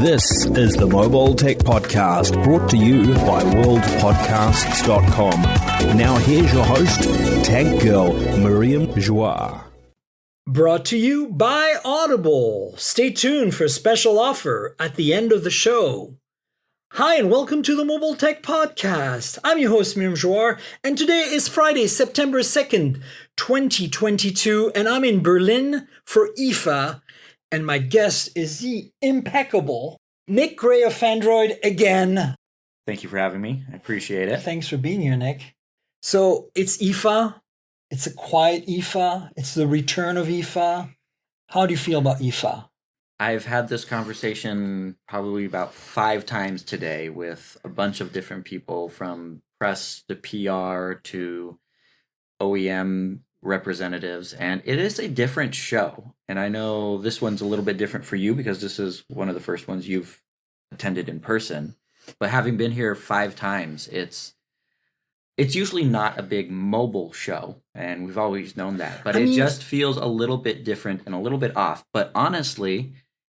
This is the Mobile Tech Podcast, brought to you by worldpodcasts.com. Now here's your host, Tech Girl, Miriam Joie. Brought to you by Audible. Stay tuned for a special offer at the end of the show. Hi, and welcome to the Mobile Tech Podcast. I'm your host, Miriam Joie, and today is Friday, September 2nd, 2022, and I'm in Berlin for IFA, and my guest is the impeccable Nick Gray of Phandroid again. Thank you for having me. I appreciate it. Thanks for being here, Nick. So it's IFA. It's a quiet IFA. It's the return of IFA. How do you feel about IFA? I've had this conversation probably about 5 times today with a bunch of different people, from press to PR to OEM representatives, and it is a different show. And I know this one's a little bit different for you because this is one of the first ones you've attended in person. But having been here 5 times, it's usually not a big mobile show, and we've always known that. But it just feels a little bit different and a little bit off. But honestly,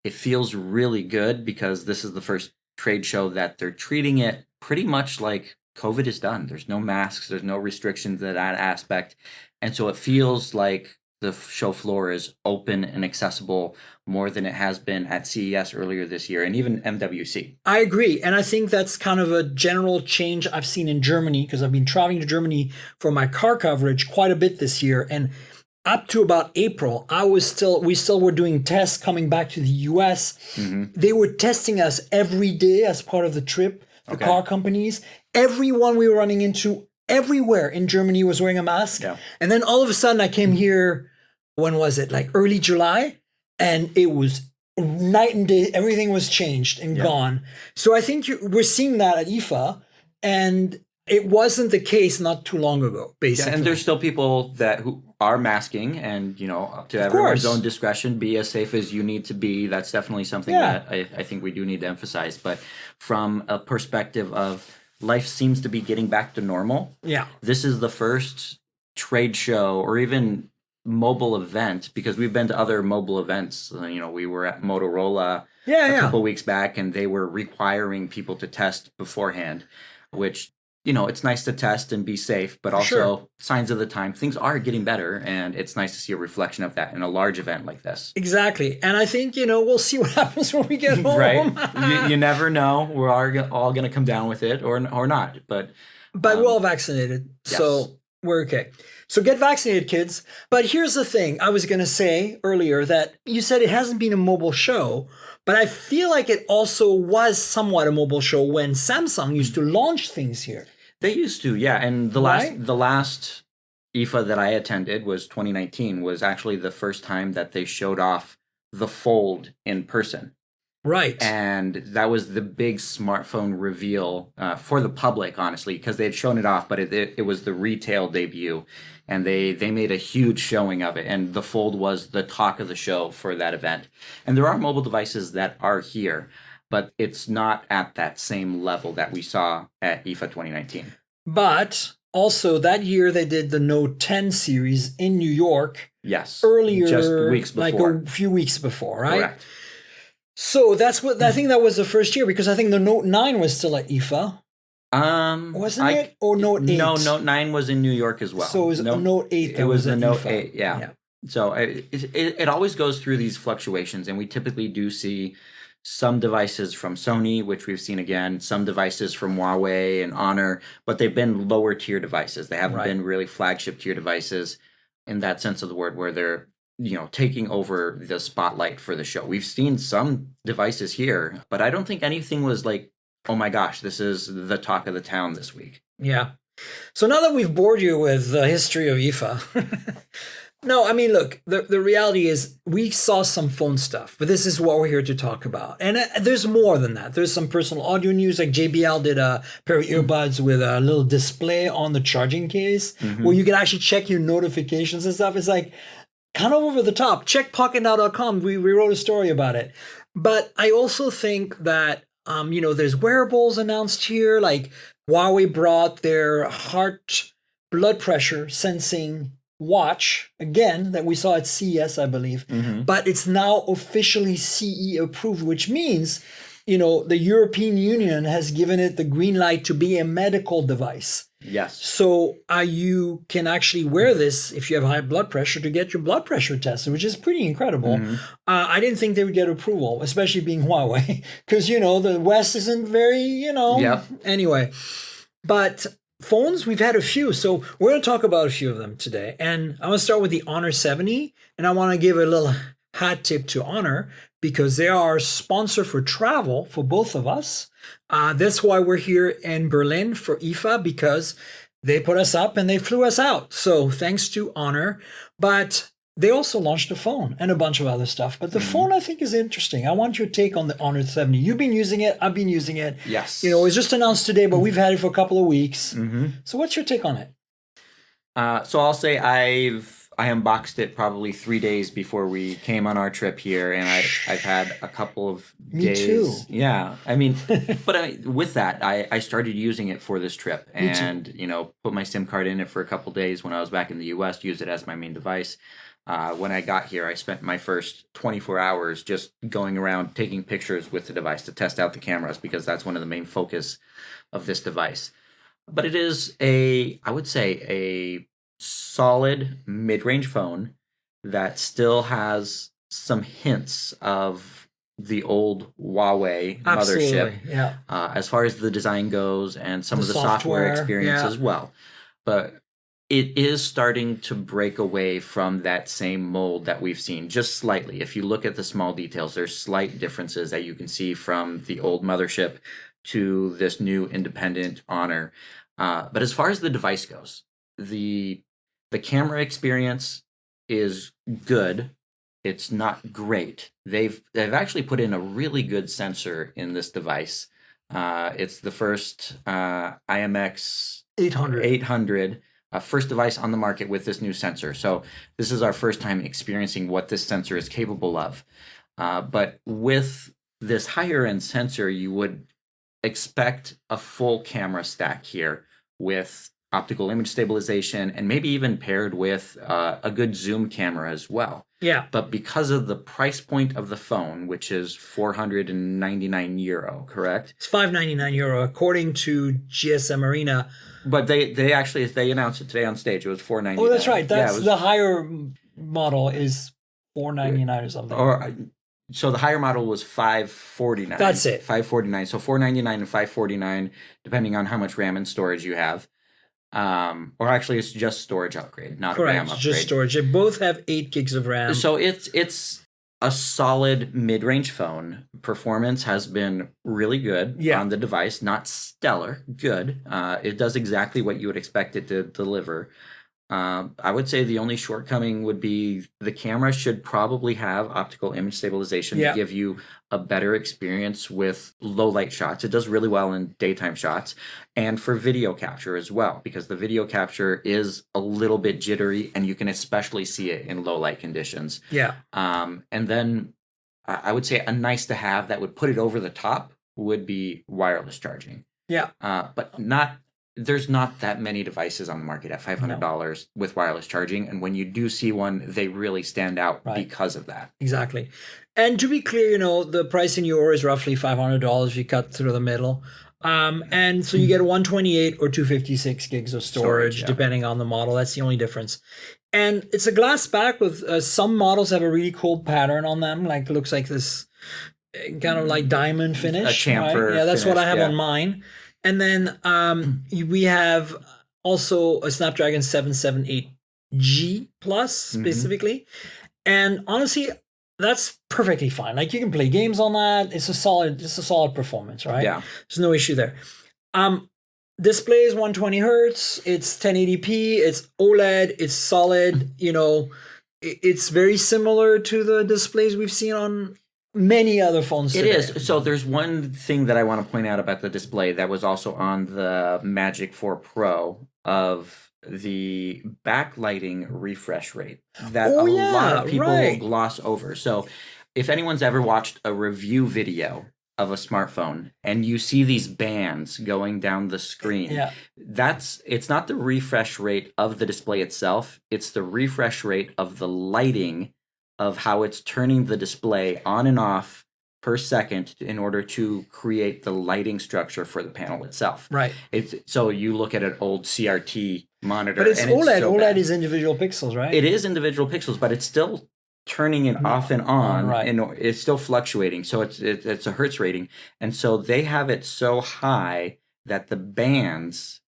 it feels really good because this is the first trade show that they're treating it pretty much like COVID is done. There's no masks, there's no restrictions in that aspect. And so it feels like the show floor is open and accessible more than it has been at CES earlier this year and even MWC. I agree. And I think that's kind of a general change I've seen in Germany, because I've been traveling to Germany for my car coverage quite a bit this year. And up to about April, we still were doing tests coming back to the US. Mm-hmm. They were testing us every day as part of the trip, the car companies. Everyone we were running into everywhere in Germany was wearing a mask. Yeah. And then all of a sudden I came here, when was it? Like early July? And it was night and day. Everything was changed and gone. So I think we're seeing that at IFA. And it wasn't the case not too long ago, basically. Yeah, and there's still people who are masking, and, up to everyone's own discretion, be as safe as you need to be. That's definitely something that I think we do need to emphasize. But from a perspective of life seems to be getting back to normal. Yeah. This is the first trade show or even mobile event, because we've been to other mobile events. We were at Motorola a couple weeks back, and they were requiring people to test beforehand, which, it's nice to test and be safe, but also signs of the time. Things are getting better, and it's nice to see a reflection of that in a large event like this. Exactly. And I think, we'll see what happens when we get home. Right. You never know. We're all going to come down with it or not. But we're all vaccinated, so we're okay. So get vaccinated, kids. But here's the thing. I was going to say earlier that you said it hasn't been a mobile show, but I feel like it also was somewhat a mobile show when Samsung used to launch things here. They used to, yeah. And the last IFA that I attended was 2019, was actually the first time that they showed off the Fold in person. Right. And that was the big smartphone reveal for the public, honestly, because they had shown it off, but it was the retail debut, and they made a huge showing of it. And the Fold was the talk of the show for that event. And there are mobile devices that are here, but it's not at that same level that we saw at IFA 2019. But also that year they did the Note 10 series in New York. Yes. Earlier, just weeks before. Like a few weeks before, right? Correct. So I think that was the first year, because I think the Note 9 was still at IFA. Wasn't it? Or Note 8? No, Note 9 was in New York as well. So it was Note 8 that it was at the Note IFA. 8, yeah. So it always goes through these fluctuations, and we typically do see some devices from Sony, which we've seen again, some devices from Huawei and Honor, but they've been lower tier devices. They haven't been really flagship tier devices in that sense of the word, where they're taking over the spotlight for the show. We've seen some devices here, but I don't think anything was like, oh my gosh, this is the talk of the town this week. Yeah. So now that we've bored you with the history of IFA, no, I mean, look, the reality is we saw some phone stuff, but this is what we're here to talk about. And there's more than that. There's some personal audio news, like JBL did a pair of earbuds with a little display on the charging case where you can actually check your notifications and stuff. It's like kind of over the top. Check pocketnow.com. We wrote a story about it. But I also think that, there's wearables announced here. Like Huawei brought their heart blood pressure sensing watch again that we saw at CES, I believe, but it's now officially CE approved, which means the European Union has given it the green light to be a medical device. Yes. So you can actually wear this if you have high blood pressure to get your blood pressure tested, which is pretty incredible. I didn't think they would get approval, especially being Huawei, because, the West isn't very, Yep. Anyway, but phones, we've had a few. So we're going to talk about a few of them today. And I want to start with the Honor 70. And I want to give a little hat tip to Honor because they are our sponsor for travel for both of us. That's why we're here in Berlin for IFA, because they put us up and they flew us out. So thanks to Honor. But they also launched a phone and a bunch of other stuff. But the phone, I think, is interesting. I want your take on the Honor 70. You've been using it. I've been using it. Yes. It was just announced today, but we've had it for a couple of weeks. So what's your take on it? So I'll say I unboxed it probably 3 days before we came on our trip here, and I've had a couple of days. Me too. Yeah, but with that, I started using it for this trip, and put my SIM card in it for a couple of days when I was back in the U.S. Used it as my main device. When I got here, I spent my first 24 hours just going around taking pictures with the device to test out the cameras, because that's one of the main focus of this device. But it is I would say, a solid mid-range phone that still has some hints of the old Huawei mothership. Yeah. As far as the design goes and some of the software experience as well. But it is starting to break away from that same mold that we've seen, just slightly. If you look at the small details, there's slight differences that you can see from the old mothership to this new independent Honor. But as far as the device goes, the camera experience is good. It's not great. They've actually put in a really good sensor in this device. It's the first IMX 800. First device on the market with this new sensor. So this is our first time experiencing what this sensor is capable of. But with this higher end sensor, you would expect a full camera stack here with optical image stabilization and maybe even paired with a good zoom camera as well. Yeah. But because of the price point of the phone, which is €499, correct? It's €599 according to GSM Arena. But they announced it today on stage. It was $499. Oh, that's right. That's the higher model is $499 or something. So the higher model was $549. That's it. $549. So $499 and $549, depending on how much RAM and storage you have. Or actually, it's just storage upgrade, not Correct, RAM upgrade. Just storage. They both have 8 gigs of RAM. So it's a solid mid-range phone. Performance has been really good on the device. Not stellar, good. It does exactly what you would expect it to deliver. I would say the only shortcoming would be the camera should probably have optical image stabilization to give you a better experience with low light shots. It does really well in daytime shots and for video capture as well, because the video capture is a little bit jittery and you can especially see it in low light conditions. Yeah. And then I would say a nice to have that would put it over the top would be wireless charging. Yeah. But there's not that many devices on the market at $500 with wireless charging. And when you do see one, they really stand out because of that. Exactly. And to be clear, the price in euro is roughly $500 if you cut through the middle. And so you get 128 or 256 gigs of storage depending on the model. That's the only difference. And it's a glass back with some models have a really cool pattern on them. Like, it looks like this kind of like diamond finish. A chamfer right? Yeah, that's finish, what I have on mine. And then we have also a Snapdragon 778G Plus specifically. And honestly, that's perfectly fine. Like, you can play games on that. It's a solid performance, right? Yeah. There's no issue there. Display is 120 hertz. It's 1080p. It's OLED. It's solid. It's very similar to the displays we've seen on many other phones today. It is. So there's one thing that I want to point out about the display that was also on the Magic 4 Pro of the backlighting refresh rate that a lot of people gloss over. So if anyone's ever watched a review video of a smartphone and you see these bands going down the screen, it's not the refresh rate of the display itself, it's the refresh rate of the lighting of how it's turning the display on and off per second in order to create the lighting structure for the panel itself. Right. So you look at an old CRT monitor. But it's and OLED. It's so OLED bad. is individual pixels, right? It is individual pixels, but it's still turning it off and on, right. and it's still fluctuating. So it's a hertz rating, and so they have it so high that the bands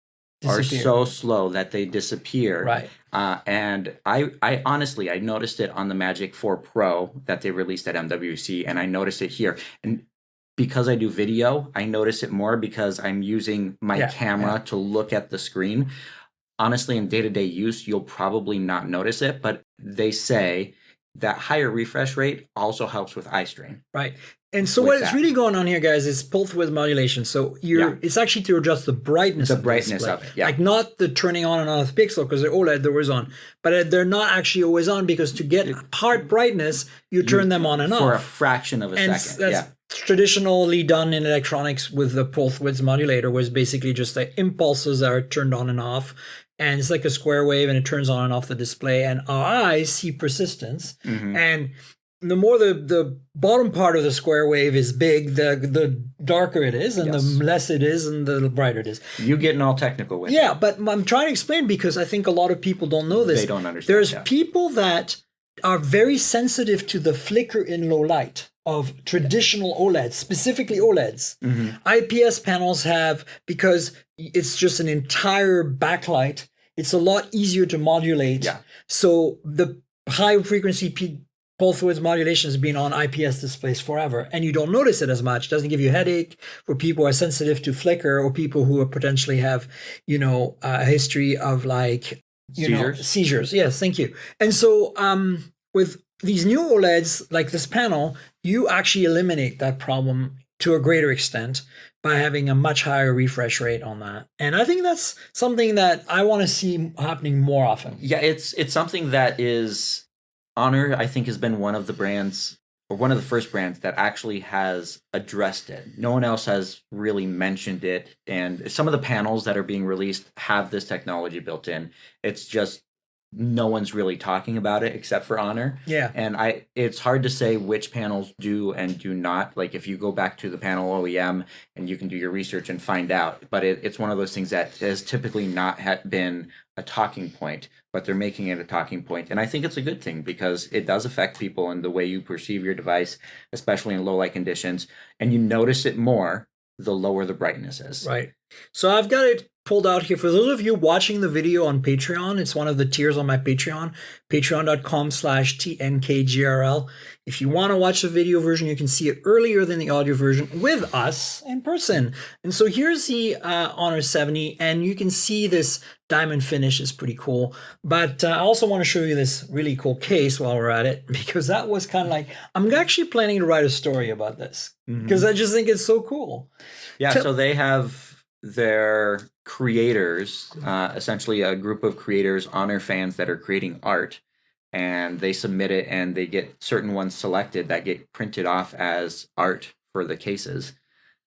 are so slow that they disappear. Right. And I honestly, I noticed it on the Magic 4 Pro that they released at MWC, and I noticed it here. And because I do video, I notice it more because I'm using my camera to look at the screen. Honestly, in day-to-day use, you'll probably not notice it, but they say that higher refresh rate also helps with eye strain. Right. And so what is really going on here, guys, is pulse width modulation. So it's actually to adjust the brightness of the display. Of it. Yeah. Like not the turning on and off the pixel, because they're OLED, they're always on. But they're not actually always on, because to get part brightness, you turn them on and off. For a fraction of a second. That's traditionally done in electronics with the pulse width modulator, was basically just the impulses that are turned on and off. And it's like a square wave, and it turns on and off the display. And our eyes see persistence. Mm-hmm. And the more the bottom part of the square wave is big, the darker it is, and the less it is, and the brighter it is. You getting all technical with it. Yeah, but I'm trying to explain, because I think a lot of people don't know this. They don't understand. There's people that are very sensitive to the flicker in low light of traditional OLEDs, specifically OLEDs. Mm-hmm. IPS panels have, because it's just an entire backlight, it's a lot easier to modulate. Yeah. So the high frequency pulse width modulation has been on IPS displays forever, and you don't notice it as much. It doesn't give you a headache for people who are sensitive to flicker, or people who potentially have, a history of seizures. Yes, thank you. And so with these new OLEDs like this panel, you actually eliminate that problem to a greater extent by having a much higher refresh rate on that. And I think that's something that I want to see happening more often. Yeah, it's something that is Honor, I think, has been one of the brands, or one of the first brands, that actually has addressed it. No one else has really mentioned it. And some of the panels that are being released have this technology built in. It's just no one's really talking about it except for Honor. Yeah. And it's hard to say which panels do and do not. Like, if you go back to the panel OEM, and you can do your research and find out. But it's one of those things that has typically not been a talking point, but they're making it a talking point. And I think it's a good thing, because it does affect people in the way you perceive your device, especially in low light conditions. And you notice it more the lower the brightness is. Right. So I've got it pulled out here. For those of you watching the video on Patreon, it's one of the tiers on my Patreon, patreon.com/TNKGRL. If you want to watch the video version, you can see it earlier than the audio version with us in person. And so here's the Honor 70, and you can see this diamond finish is pretty cool. But I also want to show you this really cool case while we're at it, because that was kind of like, I'm actually planning to write a story about this, because I just think it's so cool. Yeah, so they have their creators, essentially a group of creators, Honor fans that are creating art, and they submit it, and they get certain ones selected that get printed off as art for the cases.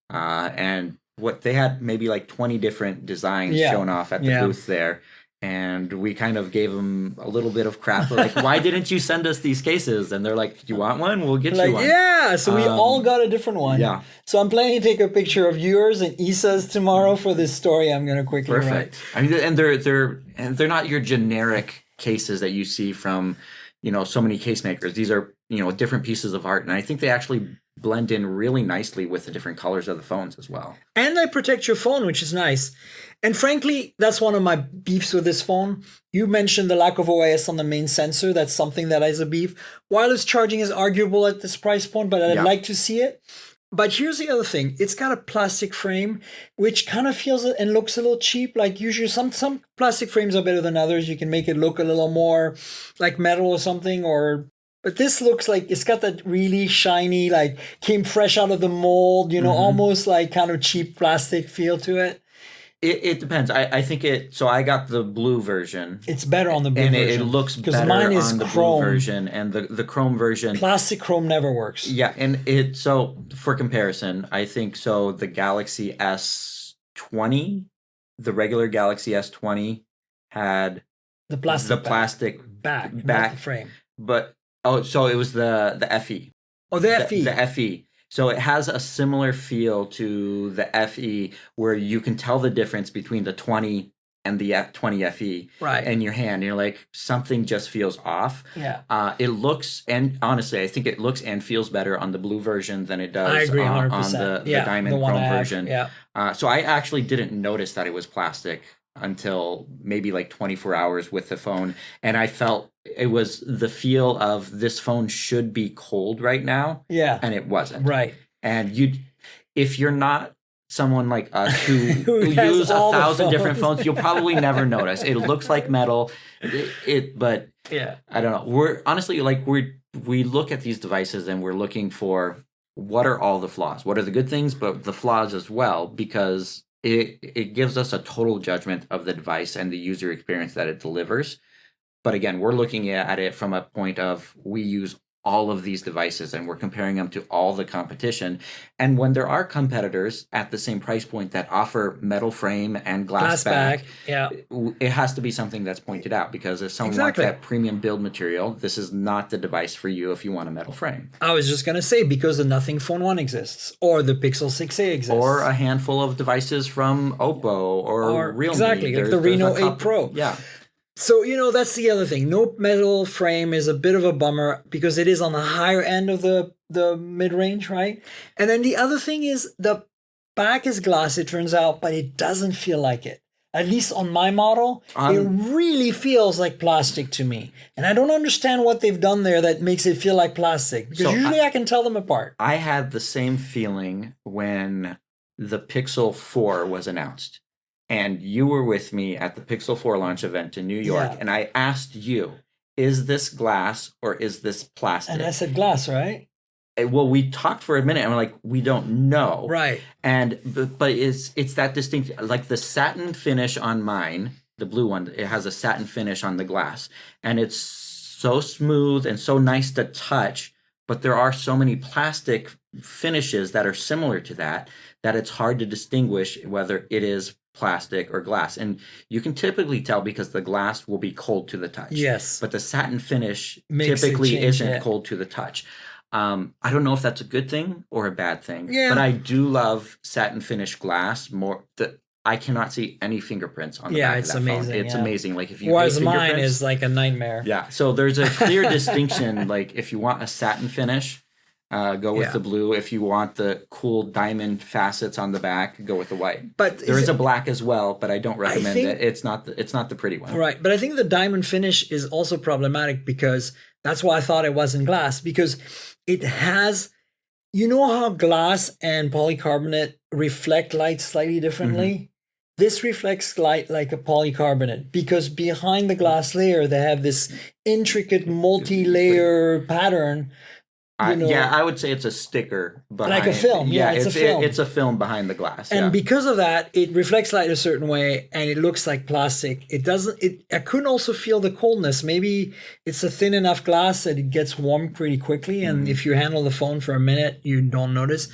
And what they had, maybe like 20 different designs shown off at the booth there. And we kind of gave them a little bit of crap. We're like, why didn't you send us these cases? And they're like, you want one? We'll get you one. Yeah, so we all got a different one. Yeah. So I'm planning to take a picture of yours and Issa's tomorrow for this story I'm going to quickly write. I mean, and they're not your generic cases that you see from, so many case makers. These are, different pieces of art. And I think they actually blend in really nicely with the different colors of the phones as well. And they protect your phone, which is nice. And frankly, that's one of my beefs with this phone. You mentioned the lack of OIS on the main sensor. That's something that is a beef. Wireless charging is arguable at this price point, but I'd like to see it. But here's the other thing. It's got a plastic frame, which kind of feels and looks a little cheap. Like usually some plastic frames are better than others. You can make it look a little more like metal or something, but this looks like it's got that really shiny, like came fresh out of the mold, almost like kind of cheap plastic feel to it. It depends. I think so I got the blue version. It's better on the blue version. And it looks better mine is on the chrome. Blue version. And the chrome version. Plastic chrome never works. Yeah. And so for comparison, I think so the Galaxy S20, the regular Galaxy S20 had the plastic back not the frame. But, so it was the FE. Oh, the FE. The FE. So it has a similar feel to the FE, where you can tell the difference between the 20 and the 20 FE Right. in your hand. You're like, something just feels off. Yeah. It looks, and honestly, I think it looks and feels better on the blue version than it does I agree, 100%. on the Yeah, Diamond the one Chrome I have, version. yeah. So I actually didn't notice that it was plastic until maybe like 24 hours with the phone. And I felt it was the feel of this phone should be cold right now. Yeah. And it wasn't. Right. And if you're not someone like us who has use all the 1,000 different phones. phones, you'll probably never notice. It looks like metal, but Yeah. I don't know. We're honestly like we look at these devices and we're looking for what are all the flaws, what are the good things, but the flaws as well, because it gives us a total judgment of the device and the user experience that it delivers. But again, we're looking at it from a point of we use all of these devices and we're comparing them to all the competition. And when there are competitors at the same price point that offer metal frame and glass back, yeah, it has to be something that's pointed out, because if someone Exactly. wants that premium build material, this is not the device for you if you want a metal frame. I was just going to say, because the Nothing Phone 1 exists, or the Pixel 6a exists. Or a handful of devices from Oppo or Realme. Exactly, like the Reno 8 Pro. Yeah. So, that's the other thing. No metal frame is a bit of a bummer because it is on the higher end of the mid-range, right? And then the other thing is the back is glass, it turns out, but it doesn't feel like it. At least on my model, it really feels like plastic to me. And I don't understand what they've done there that makes it feel like plastic. Because usually I can tell them apart. I had the same feeling when the Pixel 4 was announced. And you were with me at the Pixel 4 launch event in New York. Yeah. And I asked you, is this glass or is this plastic? And I said glass, right? Well, we talked for a minute and we're like, we don't know. Right. And but it's that distinct, like the satin finish on mine, the blue one, it has a satin finish on the glass. And it's so smooth and so nice to touch, but there are so many plastic finishes that are similar to that it's hard to distinguish whether it is plastic or glass. And you can typically tell because the glass will be cold to the touch. Yes. But the satin finish Makes typically it change, isn't yeah. cold to the touch. I don't know if that's a good thing or a bad thing. Yeah. But I do love satin finish glass more. I cannot see any fingerprints on the back of that amazing, phone. It's yeah. amazing. Like if you Whereas hate mine fingerprints- is like a nightmare. Yeah. So there's a clear distinction. Like if you want a satin finish, go with the blue. If you want the cool diamond facets on the back, go with the white. But there is a black as well, but I don't recommend think- it. It's not the pretty one. Right. But I think the diamond finish is also problematic because that's why I thought it wasn't glass, because it has, how glass and polycarbonate reflect light slightly differently? Mm-hmm. This reflects light like a polycarbonate because behind the glass layer, they have this intricate multi-layer pattern. Yeah, I would say it's a sticker behind. Like a film. Yeah, it's a film. It's a film behind the glass. And yeah. because of that, it reflects light a certain way and it looks like plastic. It doesn't, I couldn't also feel the coldness. Maybe it's a thin enough glass that it gets warm pretty quickly. And if you handle the phone for a minute, you don't notice.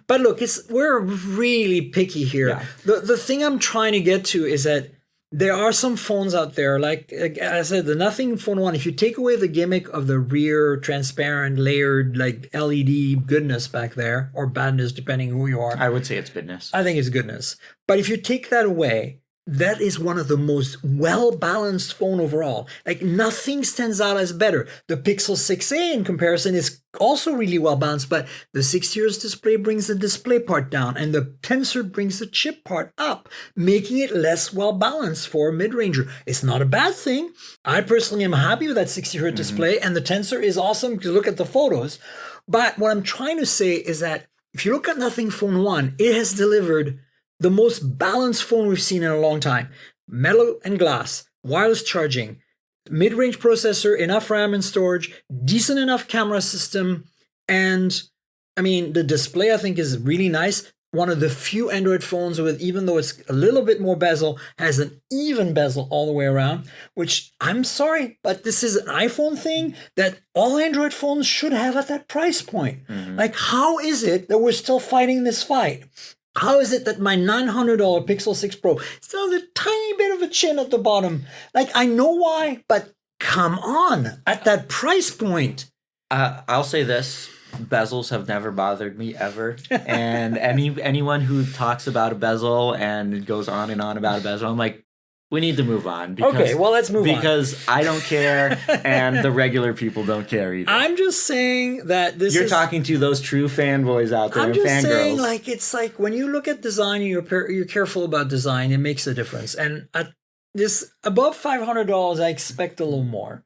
But look, we're really picky here. Yeah. The thing I'm trying to get to is that there are some phones out there, like I said, the Nothing Phone 1, if you take away the gimmick of the rear transparent layered like LED goodness back there, or badness, depending who you are. I would say it's goodness. I think it's goodness. But if you take that away, that is one of the most well-balanced phone overall. Like nothing stands out as better. The Pixel 6a in comparison is also really well-balanced, but the 6-years display brings the display part down and the tensor brings the chip part up, making it less well-balanced for a mid-ranger. It's not a bad thing. I personally am happy with that 60Hz display and the tensor is awesome because look at the photos. But what I'm trying to say is that if you look at Nothing Phone 1, it has delivered the most balanced phone we've seen in a long time. Metal and glass, wireless charging, mid-range processor, enough RAM and storage, decent enough camera system, and the display I think is really nice. One of the few Android phones with, even though it's a little bit more bezel, has an even bezel all the way around, which I'm sorry, but this is an iPhone thing that all Android phones should have at that price point. Like, how is it that we're still fighting this fight? How is it that my $900 Pixel 6 Pro still has a tiny bit of a chin at the bottom? Like, I know why, but come on, at that price point. I'll say this. bezels have never bothered me ever. And anyone who talks about a bezel and goes on and on about a bezel, I'm like, we need to move on. Because, okay, well, let's move on. Because I don't care, and the regular people don't care either. I'm just saying that You're talking to those true fanboys out there. I'm just fangirls. saying, like, it's like when you look at design, you're careful about design. It makes a difference. And at this above $500, I expect a little more.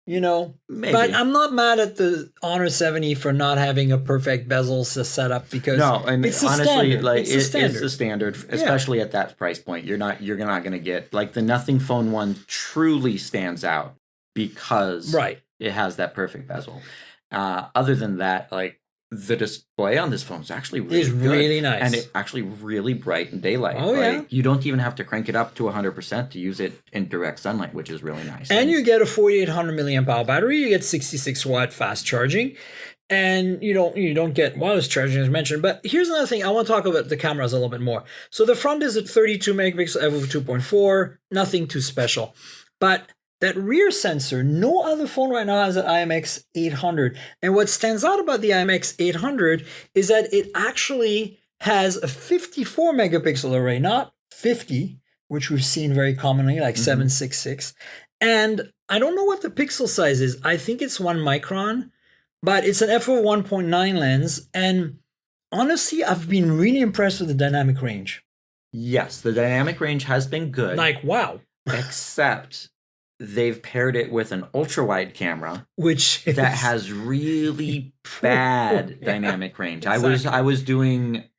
You know, Maybe. But I'm not mad at the Honor 70 for not having a perfect bezel setup because it's honestly standard. Like it's the standard, especially at that price point. You're not going to get like the Nothing Phone 1 truly stands out because it has that perfect bezel. Other than that, like the display on this phone is actually really nice, and it's actually really bright in daylight. You don't even have to crank it up to 100% to use it in direct sunlight, which is really nice. And you get a 4,800 milliamp hour battery. You get 66 watt fast charging, and you don't get wireless charging as mentioned. But here's another thing. I want to talk about the cameras a little bit more. So the front is at 32 megapixel f/2.4, nothing too special, but that rear sensor, no other phone right now has an IMX 800. And what stands out about the IMX 800 is that it actually has a 54 megapixel array, not 50, which we've seen very commonly, like 766. And I don't know what the pixel size is. I think it's 1 micron, but it's an f/1.9 lens. And honestly, I've been really impressed with the dynamic range. Yes, the dynamic range has been good. Like, wow. Except they've paired it with an ultra-wide camera, that has really bad dynamic range. Exactly.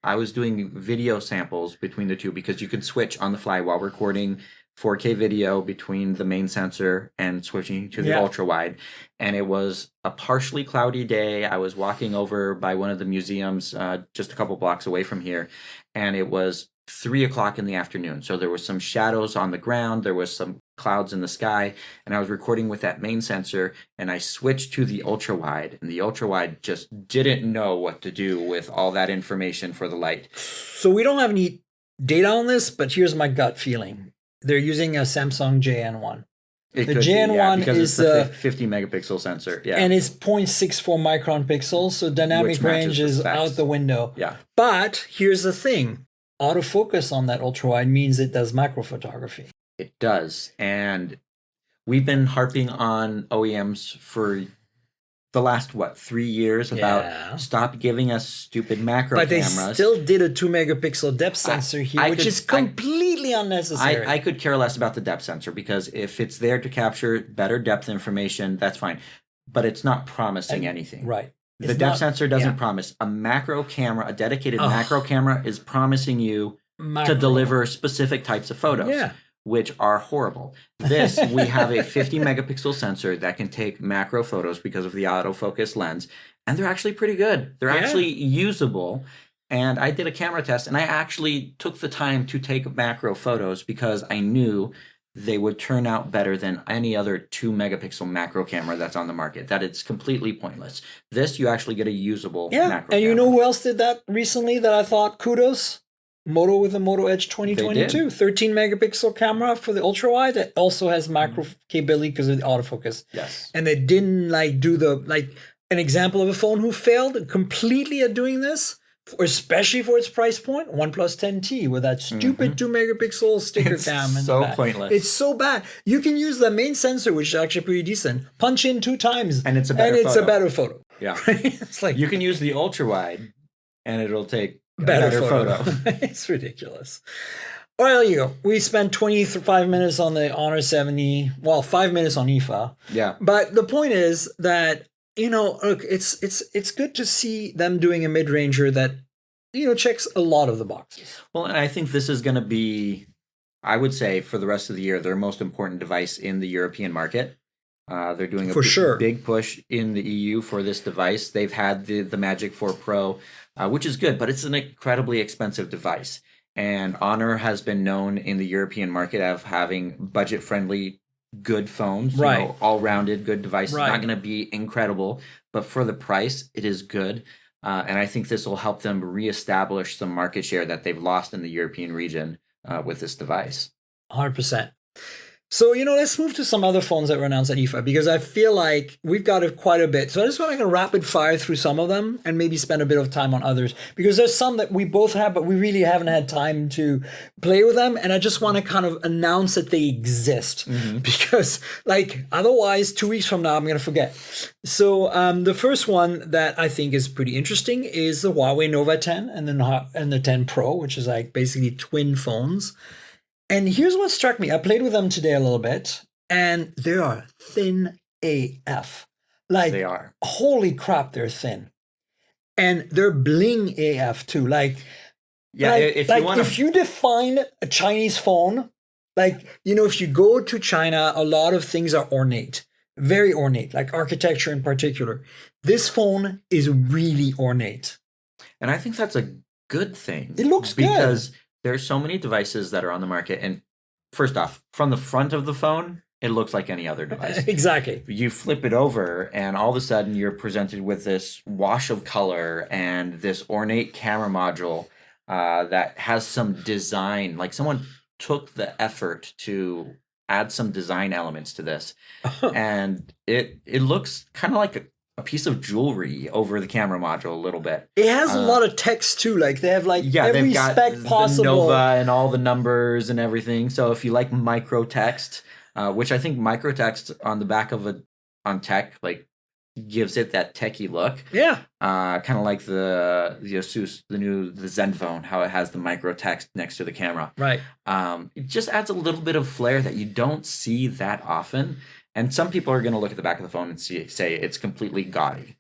I was doing video samples between the two because you can switch on the fly while recording 4K video between the main sensor and switching to the ultra-wide. And it was a partially cloudy day. I was walking over by one of the museums just a couple blocks away from here, and it was 3:00 in the afternoon. So there was some shadows on the ground. There was some clouds in the sky, and I was recording with that main sensor, and I switched to the ultra wide, and the ultra wide just didn't know what to do with all that information for the light. So we don't have any data on this, but here's my gut feeling. They're using a Samsung JN1. The JN1 is the 50 megapixel sensor. Yeah. And it's 0.64 micron pixels, so dynamic range is out the window. Yeah. But here's the thing. Autofocus on that ultra wide means it does macro photography. It does. And we've been harping on OEMs for the last, 3 years about stop giving us stupid macro cameras. But they still did a 2 megapixel depth sensor here, which is completely unnecessary. I could care less about the depth sensor because if it's there to capture better depth information, that's fine. But it's not promising anything. Right. The depth sensor doesn't promise. A macro camera, a dedicated macro camera is promising you to deliver specific types of photos, which are horrible. This, we have a 50 megapixel sensor that can take macro photos because of the autofocus lens, and they're actually pretty good. They're actually usable. And I did a camera test, and I actually took the time to take macro photos because I knew they would turn out better than any other 2 megapixel macro camera that's on the market, that it's completely pointless. This, you actually get a usable macro camera. And you know who else did that recently that I thought kudos? Moto with the Moto Edge 2022. 13 megapixel camera for the ultra wide that also has macro capability because of the autofocus. Yes. And they didn't do an example of a phone who failed completely at doing this, especially for its price point, OnePlus 10T with that stupid 2 megapixel sticker cam. It's so pointless. It's so bad. You can use the main sensor, which is actually pretty decent, punch in 2 times, and it's a better photo. Yeah. It's like you can use the ultra wide and it'll take better photo. It's ridiculous. Well, there you go. We spent 25 minutes on the Honor 70. Well, 5 minutes on IFA. Yeah. But the point is that, look, it's good to see them doing a mid-ranger that, checks a lot of the boxes. Well, and I think this is going to be, I would say, for the rest of the year, their most important device in the European market. They're doing a big push in the EU for this device. They've had the Magic 4 Pro, which is good, but it's an incredibly expensive device. And Honor has been known in the European market of having budget-friendly, good phones, all-rounded, good devices. Not going to be incredible, but for the price, it is good. And I think this will help them reestablish some market share that they've lost in the European region with this device. 100%. So, let's move to some other phones that were announced at IFA because I feel like we've got quite a bit. So I just want to rapid fire through some of them and maybe spend a bit of time on others because there's some that we both have, but we really haven't had time to play with them. And I just want to kind of announce that they exist because otherwise 2 weeks from now, I'm going to forget. So the first one that I think is pretty interesting is the Huawei Nova 10 and the 10 Pro, which is basically twin phones. And here's what struck me. I played with them today a little bit, and they are thin AF. They are. Holy crap, they're thin. And they're bling AF too. If you define a Chinese phone, if you go to China, a lot of things are ornate. Very ornate, like architecture in particular. This phone is really ornate. And I think that's a good thing. It looks good. Because there's so many devices that are on the market, and first off, from the front of the phone, it looks like any other device. Exactly. You flip it over, and all of a sudden, you're presented with this wash of color and this ornate camera module that has some design. Like someone took the effort to add some design elements to this, and it looks kind of like a piece of jewelry over the camera module a little bit. It has a lot of text too. They have every spec possible. The Nova and all the numbers and everything. So if you like micro text, which I think micro text on the back of on tech gives it that techie look. Yeah. Kind of like the Asus, the Zenfone, how it has the micro text next to the camera. Right. It just adds a little bit of flair that you don't see that often. And some people are going to look at the back of the phone and say it's completely gaudy.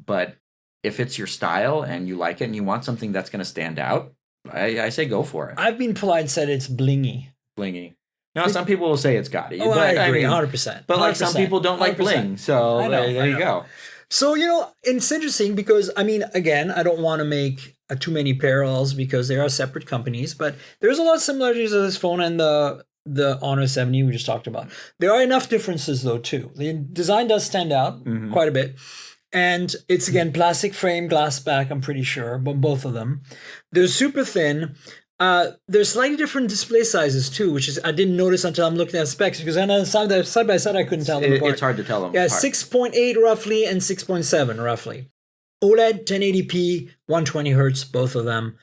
But if it's your style and you like it and you want something that's going to stand out, I say go for it. I've been polite and said it's blingy. Blingy. Now, some people will say it's gaudy. Oh, but I agree, 100%. But some people don't like bling. So there you go. So, it's interesting because, again, I don't want to make too many parallels because they are separate companies. But there's a lot of similarities to this phone and the Honor 70 we just talked about. There are enough differences, though, too. The design does stand out quite a bit. And it's, again, plastic frame, glass back, I'm pretty sure, but both of them. They're super thin. There's slightly different display sizes, too, which is I didn't notice until I'm looking at specs because side by side I couldn't tell them apart. It's hard to tell them apart. apart. 6.8 roughly and 6.7 roughly. OLED 1080p, 120 hertz, both of them.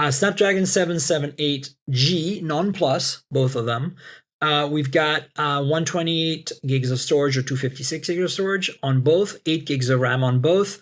Snapdragon 778G non-plus, both of them. We've got 128 gigs of storage or 256 gigs of storage on both, 8 gigs of RAM on both.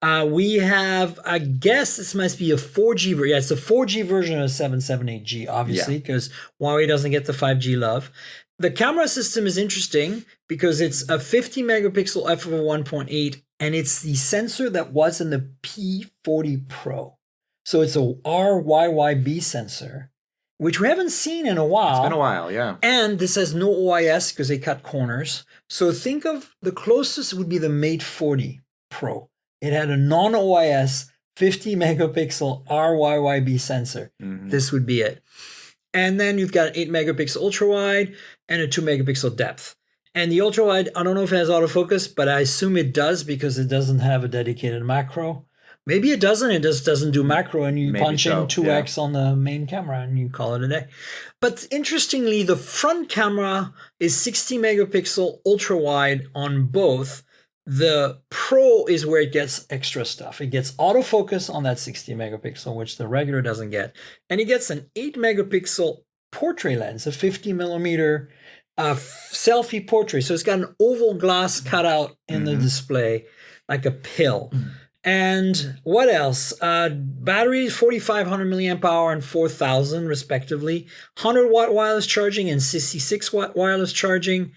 We have, I guess this must be a 4G version. Yeah, it's a 4G version of 778G, obviously, because Huawei doesn't get the 5G love. The camera system is interesting because it's a 50 megapixel f/1.8, and it's the sensor that was in the P40 Pro. So it's a RYYB sensor, which we haven't seen in a while. It's been a while, yeah. And this has no OIS because they cut corners. So think of the closest would be the Mate 40 Pro. It had a non-OIS 50 megapixel RYYB sensor. This would be it. And then you've got an 8 megapixel ultra wide and a 2 megapixel depth. And the ultra wide, I don't know if it has autofocus, but I assume it does because it doesn't have a dedicated macro. Maybe it doesn't. It just doesn't do macro, and you punch in 2x on the main camera and you call it a day. But interestingly, the front camera is 60 megapixel ultra wide on both. The Pro is where it gets extra stuff. It gets autofocus on that 60 megapixel, which the regular doesn't get. And it gets an 8 megapixel portrait lens, a 50 millimeter selfie portrait. So it's got an oval glass cutout in the display, like a pill. And what else? Battery 4,500 milliamp hour and 4,000 respectively. 100-watt wireless charging and 66-watt wireless charging.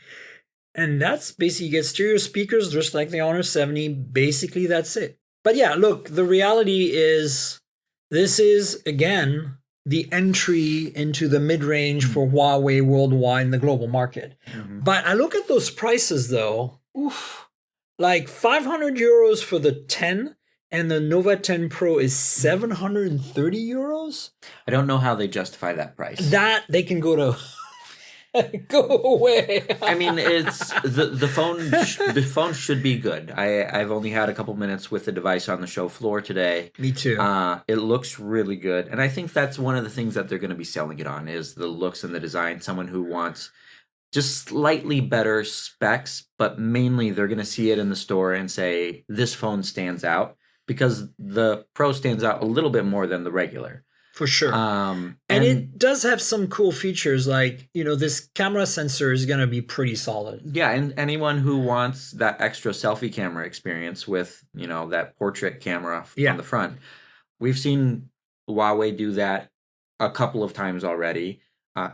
And that's basically, you get stereo speakers just like the Honor 70. Basically, that's it. But yeah, look, the reality is this is, again, the entry into the mid-range for Huawei worldwide in the global market. But I look at those prices, though. Like 500 euros for the 10 and the Nova 10 Pro is 730 euros. I don't know how they justify that price. That they can go to go away. I mean, it's the phone. The phone should be good. I've only had a couple minutes with the device on the show floor today. Me too. It looks really good, and I think that's one of the things that they're going to be selling it on is the looks and the design. Someone who wants just slightly better specs, but mainly they're going to see it in the store and say, this phone stands out, because the Pro stands out a little bit more than the regular. For sure. And it does have some cool features, like, this camera sensor is going to be pretty solid. Yeah, and anyone who wants that extra selfie camera experience with, that portrait camera on the front. We've seen Huawei do that a couple of times already.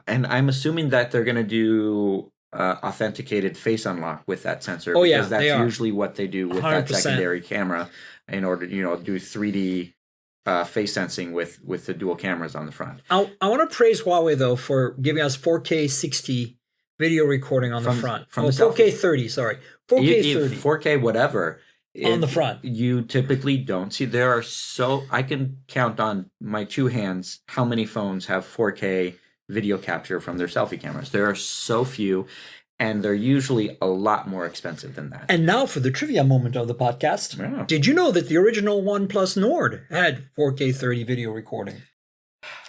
And I'm assuming that they're going to do authenticated face unlock with that sensor. Oh, because that's they are. usually what they do with 100%. that secondary camera in order to, do 3D face sensing with the dual cameras on the front. I want to praise Huawei, though, for giving us 4K 60 video recording on the front. From the 4K 30, sorry. 4K 30. 4K whatever. On the front. You typically don't see. I can count on my two hands how many phones have 4K video capture from their selfie cameras. There are so few, and they're usually a lot more expensive than that. And now for the trivia moment of the podcast. Yeah. Did you know that the original OnePlus Nord had 4K 30 video recording?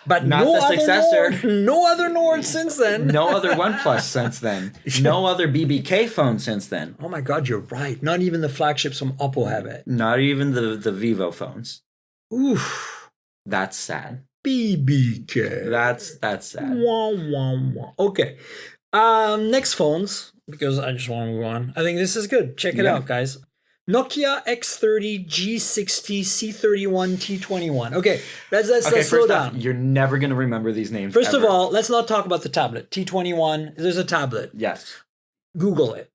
But not no the other successor. Nord, no other Nord since then. No other OnePlus since then. No other BBK phone since then. Oh my God, you're right. Not even the flagships from Oppo have it. Not even the Vivo phones. Oof. That's sad. BBK. That's sad. Wah, wah, wah. Okay. Next phones, because I just want to move on. I think this is good. Check it out, guys. Nokia X30, G60, C31, T21. Okay, let's slow down. You're never going to remember these names. First ever. of all, let's not talk about the tablet. T21, there's a tablet. Yes. Google it.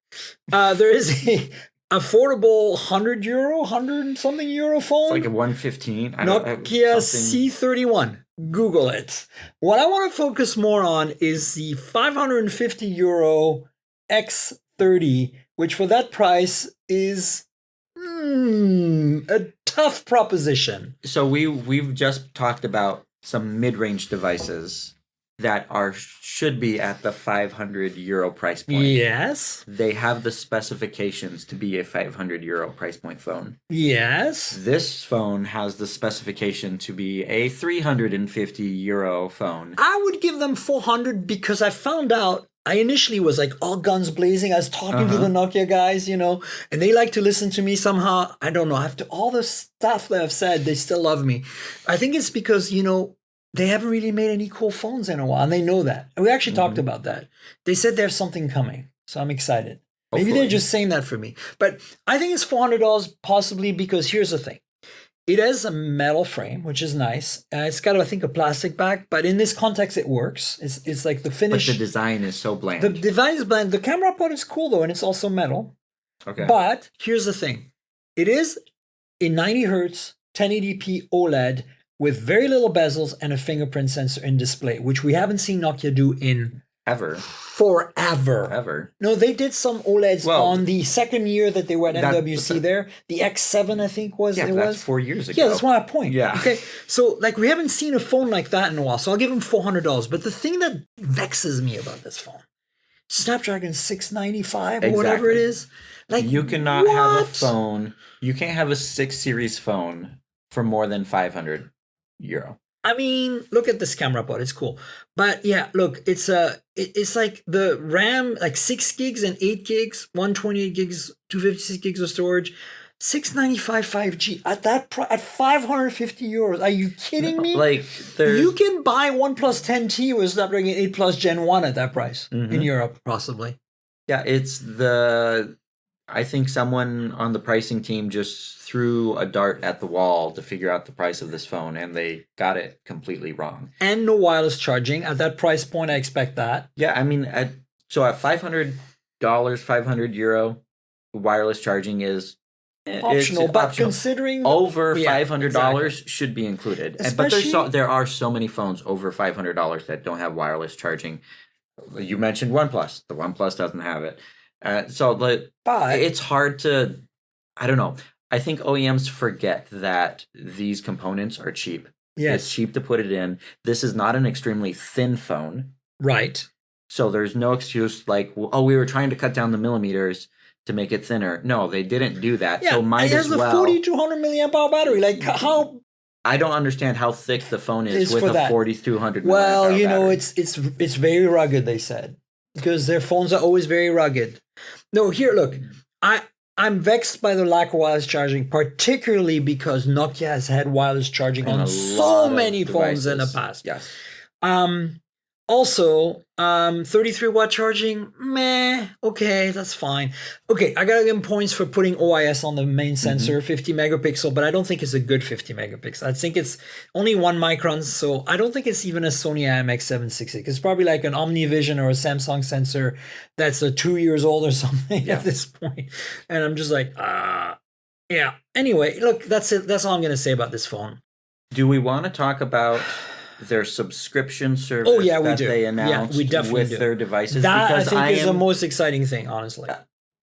There is a affordable €100, 100 something euro phone. It's like a 115. Nokia C31. Google it. What I want to focus more on is the €550 X30, which for that price is a tough proposition. So we've just talked about some mid-range devices that should be at the €500 price point. Yes. They have the specifications to be a €500 price point phone. Yes. This phone has the specification to be a €350 phone. I would give them 400 because I found out, I initially was like all guns blazing. I was talking to the Nokia guys, and they like to listen to me somehow. I don't know. After all the stuff that I've said, they still love me. I think it's because, they haven't really made any cool phones in a while, and they know that. And we actually talked about that. They said there's something coming, so I'm excited. Maybe they're just saying that for me. But I think it's $400 possibly because here's the thing. It has a metal frame, which is nice. It's got, I think, a plastic back, but in this context, it works. It's like the finish. But the design is so bland. The design is bland. The camera part is cool, though, and it's also metal. Okay. But here's the thing. It is a 90 hertz 1080p OLED with very little bezels and a fingerprint sensor in display, which we haven't seen Nokia do in forever. No, they did some OLEDs on the second year that they were at MWC there. The X7, I think, was. Yeah, it that's was 4 years ago. Yeah, that's my point. Yeah. Okay, so we haven't seen a phone like that in a while, so I'll give them $400. But the thing that vexes me about this phone, Snapdragon 695 or whatever it is, you cannot have a phone. You can't have a 6 series phone for more than €500. I mean, look at this camera pod. It's cool. But yeah, look, it's like the RAM, like 6 gigs and 8 gigs, 128 gigs, 256 gigs of storage, 695 5G at that at €550. Are you kidding me? You can buy OnePlus 10T with Snapdragon 8 Plus Gen 1 at that price in Europe, possibly. Yeah, I think someone on the pricing team just threw a dart at the wall to figure out the price of this phone, and they got it completely wrong. And no wireless charging. At that price point, I expect that. Yeah, I mean, at $500, €500, wireless charging is optional, but optional. Considering over $500 should be included. But there are so many phones over $500 that don't have wireless charging. You mentioned OnePlus. The OnePlus doesn't have it. But it's hard to, I don't know. I think OEMs forget that these components are cheap. Yes. It's cheap to put it in. This is not an extremely thin phone. Right. So there's no excuse like, we were trying to cut down the millimeters to make it thinner. No, they didn't do that. Yeah, so might as well. It has a 4,200 milliamp hour battery. Like how? I don't understand how thick the phone is with a 4,200 milliamp hour battery. Well, it's very rugged, they said. because their phones are always very rugged. No, here, look, I'm vexed by the lack of wireless charging, particularly because Nokia has had wireless charging And on so many phones in the past. Yes. Also, 33-watt charging, meh, okay, that's fine. Okay, I gotta give them points for putting OIS on the main sensor, 50 megapixel, but I don't think it's a good 50 megapixel. I think it's only 1 micron, so I don't think it's even a Sony IMX766. It's probably like an OmniVision or a Samsung sensor that's 2 years old or something at this point. And I'm just like, yeah. Anyway, look, that's it. That's all I'm gonna say about this phone. Do we want to talk about their subscription service that they announced with their devices? That, because I think is the most exciting thing, honestly.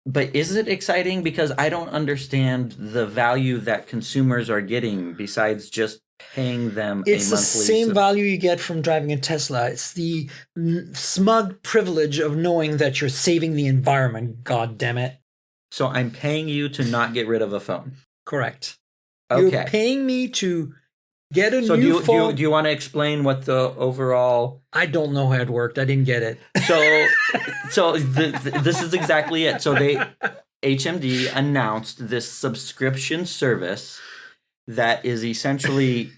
But is it exciting? Because I don't understand the value that consumers are getting besides just paying them a monthly... It's the same value you get from driving a Tesla. It's the smug privilege of knowing that you're saving the environment, God damn it. So I'm paying you to not get rid of a phone? Correct. Okay. You're paying me to... get a new phone. Do you want to explain what the overall... I don't know how it worked. I didn't get it. This is exactly it. So HMD announced this subscription service that is essentially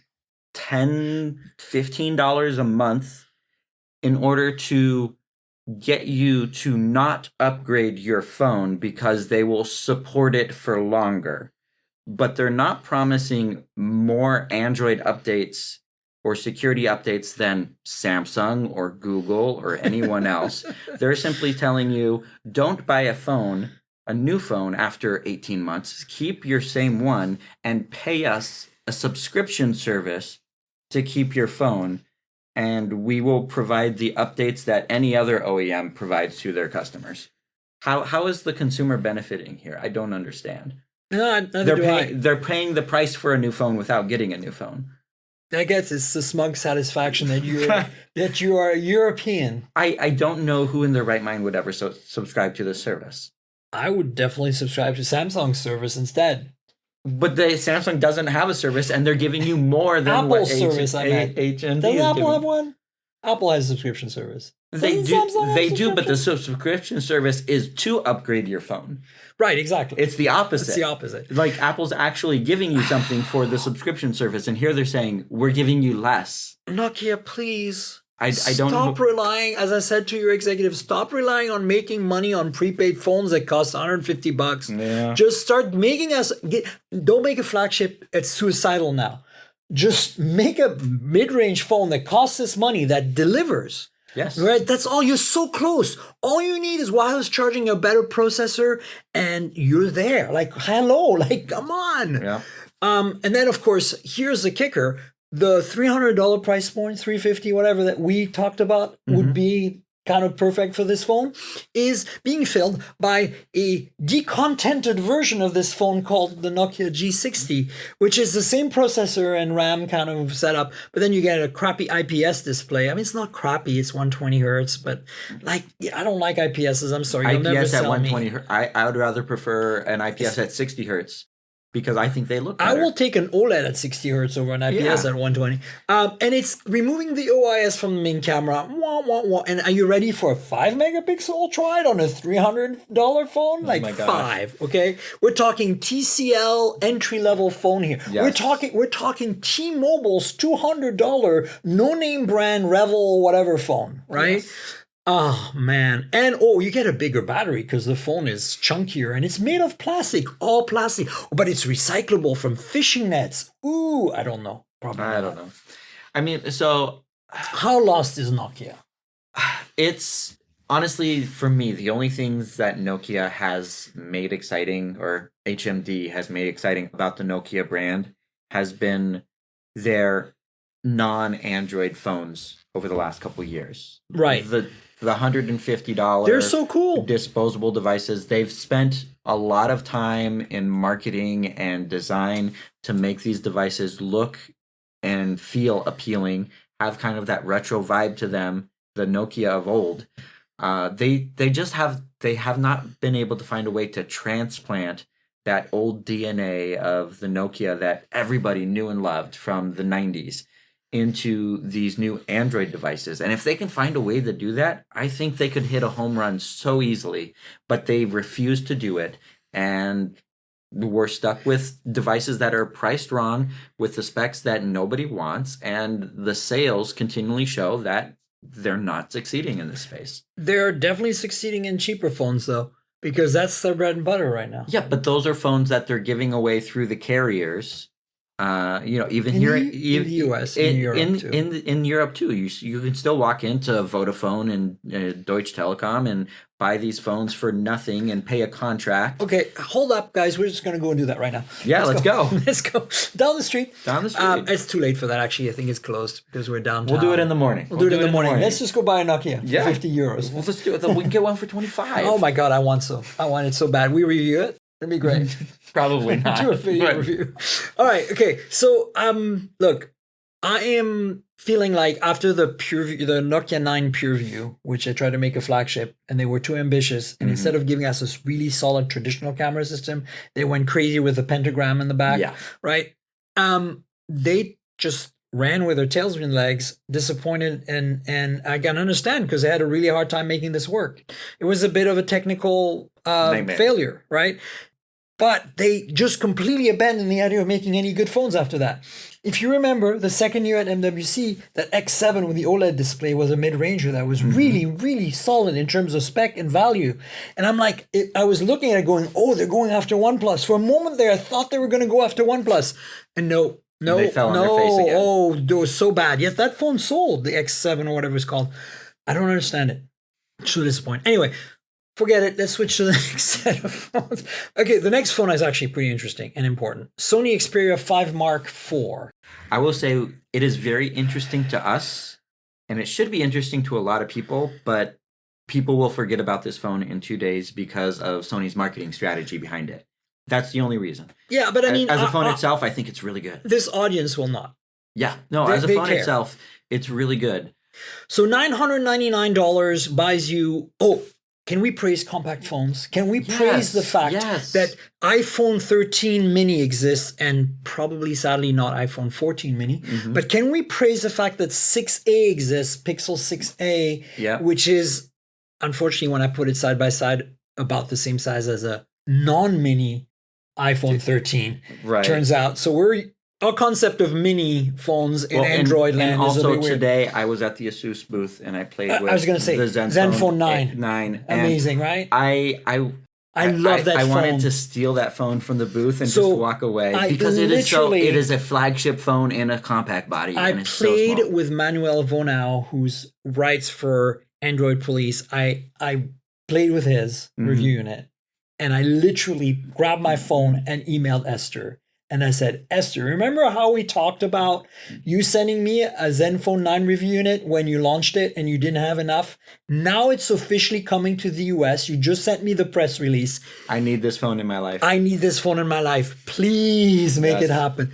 $10, $15 a month in order to get you to not upgrade your phone because they will support it for longer. But they're not promising more Android updates or security updates than Samsung or Google or anyone else. They're simply telling you, don't buy a new phone after 18 months. Keep your same one and pay us a subscription service to keep your phone. And we will provide the updates that any other OEM provides to their customers. How is the consumer benefiting here? I don't understand. No, they're paying the price for a new phone without getting a new phone. I guess it's the smug satisfaction that you are European. I don't know who in their right mind would ever subscribe to this service. I would definitely subscribe to Samsung's service instead. But Samsung doesn't have a service, and they're giving you more than Apple's what service. HMD Does is Apple giving. Have one? Apple has a subscription service. They do, but the subscription service is to upgrade your phone. Right, exactly. It's the opposite. It's the opposite. Like Apple's actually giving you something for the subscription service, and here they're saying, we're giving you less. Nokia, please. I don't Stop relying, as I said to your executive, stop relying on making money on prepaid phones that cost $150. Yeah. Just start making don't make a flagship. It's suicidal now. Just make a mid-range phone that costs this money that delivers. Yes. Right. That's all. You're so close. All you need is wireless charging, a better processor, and you're there. Like, hello, like, come on. Yeah. And then, of course, here's the kicker. The $300 price point, $350, whatever that we talked about would be kind of perfect for this phone, is being filled by a decontented version of this phone called the Nokia G60, which is the same processor and RAM kind of setup, but then you get a crappy IPS display. I mean, it's not crappy, it's 120 hertz, but like, I don't like IPSs. I'm sorry. You'll never IPS at sell 120 me. hertz. I would rather prefer an IPS at 60 hertz. Because I think they look better. I will take an OLED at 60 hertz over an IPS at 120. And it's removing the OIS from the main camera. Wah, wah, wah. And are you ready for a 5 megapixel ultra-wide on a $300 phone? Like, 5, okay? We're talking TCL entry-level phone here. Yes. We're talking T-Mobile's $200 no-name brand Revel whatever phone, right? Yes. Oh, man. And, you get a bigger battery because the phone is chunkier and it's made of plastic, all plastic, but it's recyclable from fishing nets. Ooh, I don't know. Probably I don't know. I mean, so... How lost is Nokia? It's, honestly, for me, the only things that Nokia has made exciting, or HMD has made exciting about the Nokia brand, has been their non-Android phones over the last couple of years. Right. The $150 they're so cool disposable devices. They've spent a lot of time in marketing and design to make these devices look and feel appealing, have kind of that retro vibe to them, the Nokia of old. They have not been able to find a way to transplant that old DNA of the Nokia that everybody knew and loved from the 90s into these new Android devices. And if they can find a way to do that, I think they could hit a home run so easily, but they refuse to do it. And we're stuck with devices that are priced wrong with the specs that nobody wants. And the sales continually show that they're not succeeding in this space. They're definitely succeeding in cheaper phones, though, because that's their bread and butter right now. Yeah, but those are phones that they're giving away through the carriers. Even in here in the US, in Europe too. In Europe too, you can still walk into Vodafone and Deutsche Telekom and buy these phones for nothing and pay a contract. Okay, hold up, guys. We're just going to go and do that right now. Yeah, let's go. Let's go down the street. Down the street. It's too late for that. Actually, I think it's closed because we're downtown. We'll do it in the morning. We'll do it in the morning. Let's just go buy a Nokia. Yeah. For €50. Well, let's do it. We can get one for 25. Oh my God, I want it so bad. We review it. That'd be great. Probably not. Do a video review. All right. Okay. So, look, I am feeling like after the Nokia 9 PureView, which I tried to make a flagship, and they were too ambitious, and instead of giving us a really solid traditional camera system, they went crazy with the pentagram in the back. Yeah. Right. They just ran with their tails between legs, disappointed, and I can understand because they had a really hard time making this work. It was a bit of a technical failure, right? But they just completely abandoned the idea of making any good phones after that. If you remember, the second year at MWC, that X7 with the OLED display was a mid-ranger that was really, really solid in terms of spec and value. And I'm like, I was looking at it going, oh, they're going after OnePlus. For a moment there, I thought they were going to go after OnePlus. And no, they fell on their face again. Oh, it was so bad. Yes, that phone sold, the X7 or whatever it's called. I don't understand it. So disappointed. Anyway, forget it. Let's switch to the next set of phones. Okay, the next phone is actually pretty interesting and important. Sony Xperia 5 Mark IV. I will say it is very interesting to us, and it should be interesting to a lot of people, but people will forget about this phone in 2 days because of Sony's marketing strategy behind it. That's the only reason. Yeah, but I mean, as a phone itself, I think it's really good. This audience will not. Yeah, no, as a phone care. Itself, it's really good. So $999 buys you. Oh, can we praise compact phones? Can we praise the fact that iPhone 13 mini exists and probably, sadly, not iPhone 14 mini? But can we praise the fact that 6A exists, Pixel 6A, which is, unfortunately, when I put it side by side, about the same size as a non-mini iPhone 13, turns out. So our concept of mini phones in Android land is a bit weird. Also today, I was at the Asus booth and I played with I was going to say, the Zenfone 9. 9. Amazing, right? I love that phone. I wanted to steal that phone from the booth and just walk away because it is a flagship phone in a compact body. I played with Manuel Vonau, who writes for Android Police. I played with his review unit, and I literally grabbed my phone and emailed Esther. And I said, Esther, remember how we talked about you sending me a Zenfone 9 review unit when you launched it and you didn't have enough? Now it's officially coming to the US. You just sent me the press release. I need this phone in my life. I need this phone in my life. Please make it happen.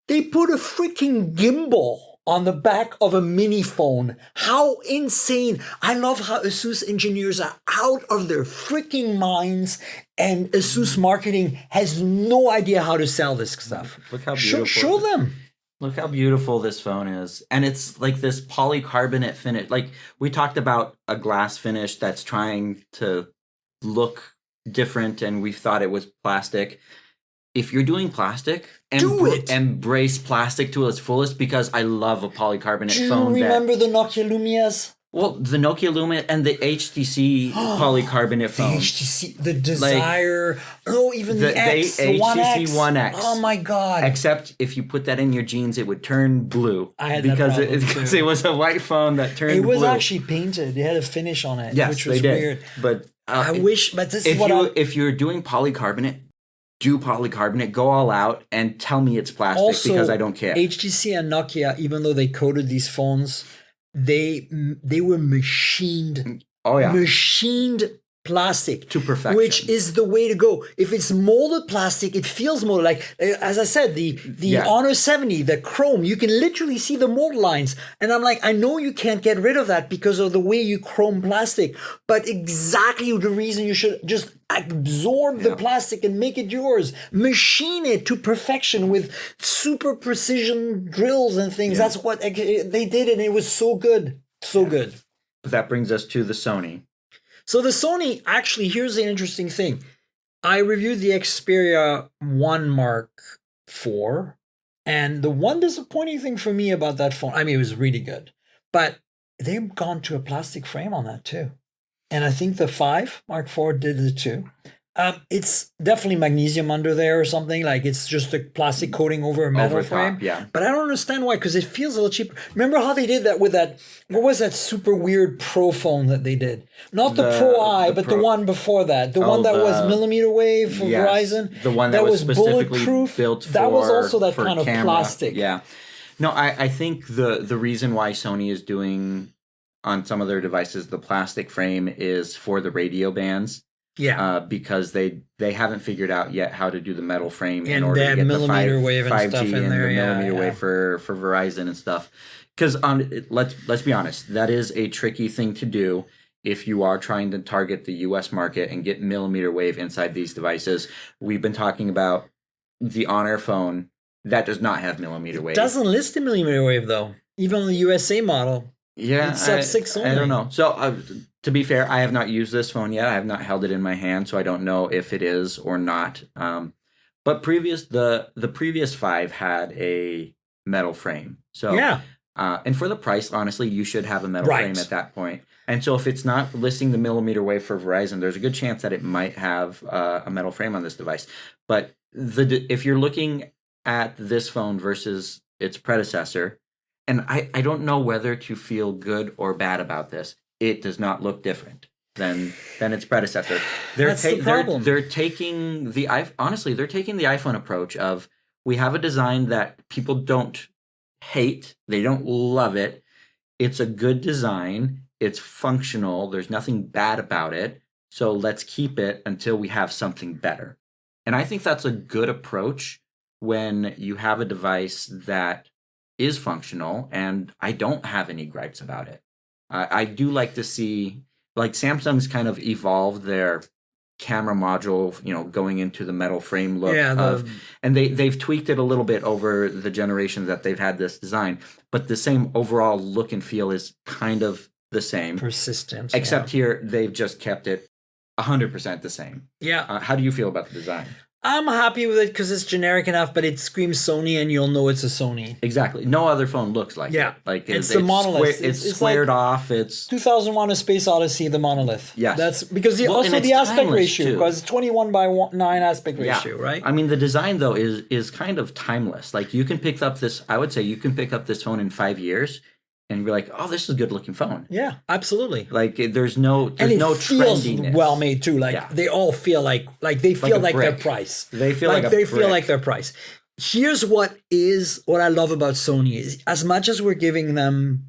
They put a freaking gimbal on the back of a mini phone. How insane. I love how Asus engineers are out of their freaking minds, and Asus marketing has no idea how to sell this stuff. Look how beautiful. Show them. Look how beautiful this phone is. And it's like this polycarbonate finish. Like we talked about a glass finish that's trying to look different and we thought it was plastic. If you're doing plastic, embrace plastic to its fullest, because I love a polycarbonate phone. Do you remember the Nokia Lumias? Well, the Nokia Lumia and the HTC polycarbonate phones. The HTC, the Desire, even the X, the HTC One X. Oh my God. Except if you put that in your jeans, it would turn blue. I had that problem because it was a white phone that turned blue. It was actually painted. It had a finish on it, which was weird. But I wish, but this is what if you're doing polycarbonate, do polycarbonate, go all out, and tell me it's plastic because I don't care. HTC and Nokia, even though they coated these phones, they were machined. Oh yeah, machined plastic to perfection, which is the way to go. If it's molded plastic, it feels molded. Like, as I said, the Honor 70, the chrome, you can literally see the mold lines. And I'm like, I know you can't get rid of that because of the way you chrome plastic, but exactly the reason you should just absorb the plastic and make it yours. Machine it to perfection with super precision drills and things. That's what they did, and it was so good. So good. But that brings us to the Sony. So the Sony, actually, here's the interesting thing. I reviewed the Xperia 1 Mark IV, and the one disappointing thing for me about that phone, I mean, it was really good, but they've gone to a plastic frame on that too. And I think the 5 Mark IV did it too. It's definitely magnesium under there or something. Like, it's just a plastic coating over a metal frame. Yeah. But I don't understand why, because it feels a little cheaper. Remember how they did that with that, what was that super weird Pro phone that they did? Not the Pro I, but the one before that. The one that was millimeter wave for Verizon. The one that was specifically bulletproof. built for that was also that kind of camera. plastic. Yeah. No, I think the reason why Sony is doing on some of their devices the plastic frame is for the radio bands. Yeah, because they haven't figured out yet how to do the metal frame in and order to get millimeter wave and 5G stuff in and there, the millimeter wave for Verizon and stuff. Because let's be honest, that is a tricky thing to do if you are trying to target the U.S. market and get millimeter wave inside these devices. We've been talking about the Honor phone that does not have millimeter wave. It doesn't list the millimeter wave though, even on the USA model. Yeah, it's sub-6 only. I don't know. So to be fair, I have not used this phone yet. I have not held it in my hand, so I don't know if it is or not. But the previous 5 had a metal frame. So yeah. And for the price, honestly, you should have a metal frame at that point. And so if it's not listing the millimeter wave for Verizon, there's a good chance that it might have a metal frame on this device. But if you're looking at this phone versus its predecessor, and I don't know whether to feel good or bad about this, it does not look different than its predecessor. That's the problem. They're taking the iPhone approach of, we have a design that people don't hate, they don't love it. It's a good design, it's functional, there's nothing bad about it. So let's keep it until we have something better. And I think that's a good approach when you have a device that is functional, and I don't have any gripes about it. I do like to see, like, Samsung's kind of evolved their camera module, going into the metal frame look and they've tweaked it a little bit over the generations that they've had this design, but the same overall look and feel is kind of the same. Persistent. Except here, they've just kept it 100% the same. Yeah. How do you feel about the design? I'm happy with it because it's generic enough, but it screams Sony, and you'll know it's a Sony. Exactly. No other phone looks like it. Like it's the monolith. It's squared like off. It's 2001: A Space Odyssey, the monolith. Yes. That's because also the aspect ratio, because it's 21:9 aspect ratio, right? I mean, the design though is kind of timeless. Like, you can pick up this. I would say you can pick up this phone in 5 years and be like, oh, this is a good looking phone. Yeah, absolutely. Like, there's no trendiness. Well made too. Like they all feel like they feel like their price. They feel like they feel like their price. Here's what I love about Sony is, as much as we're giving them,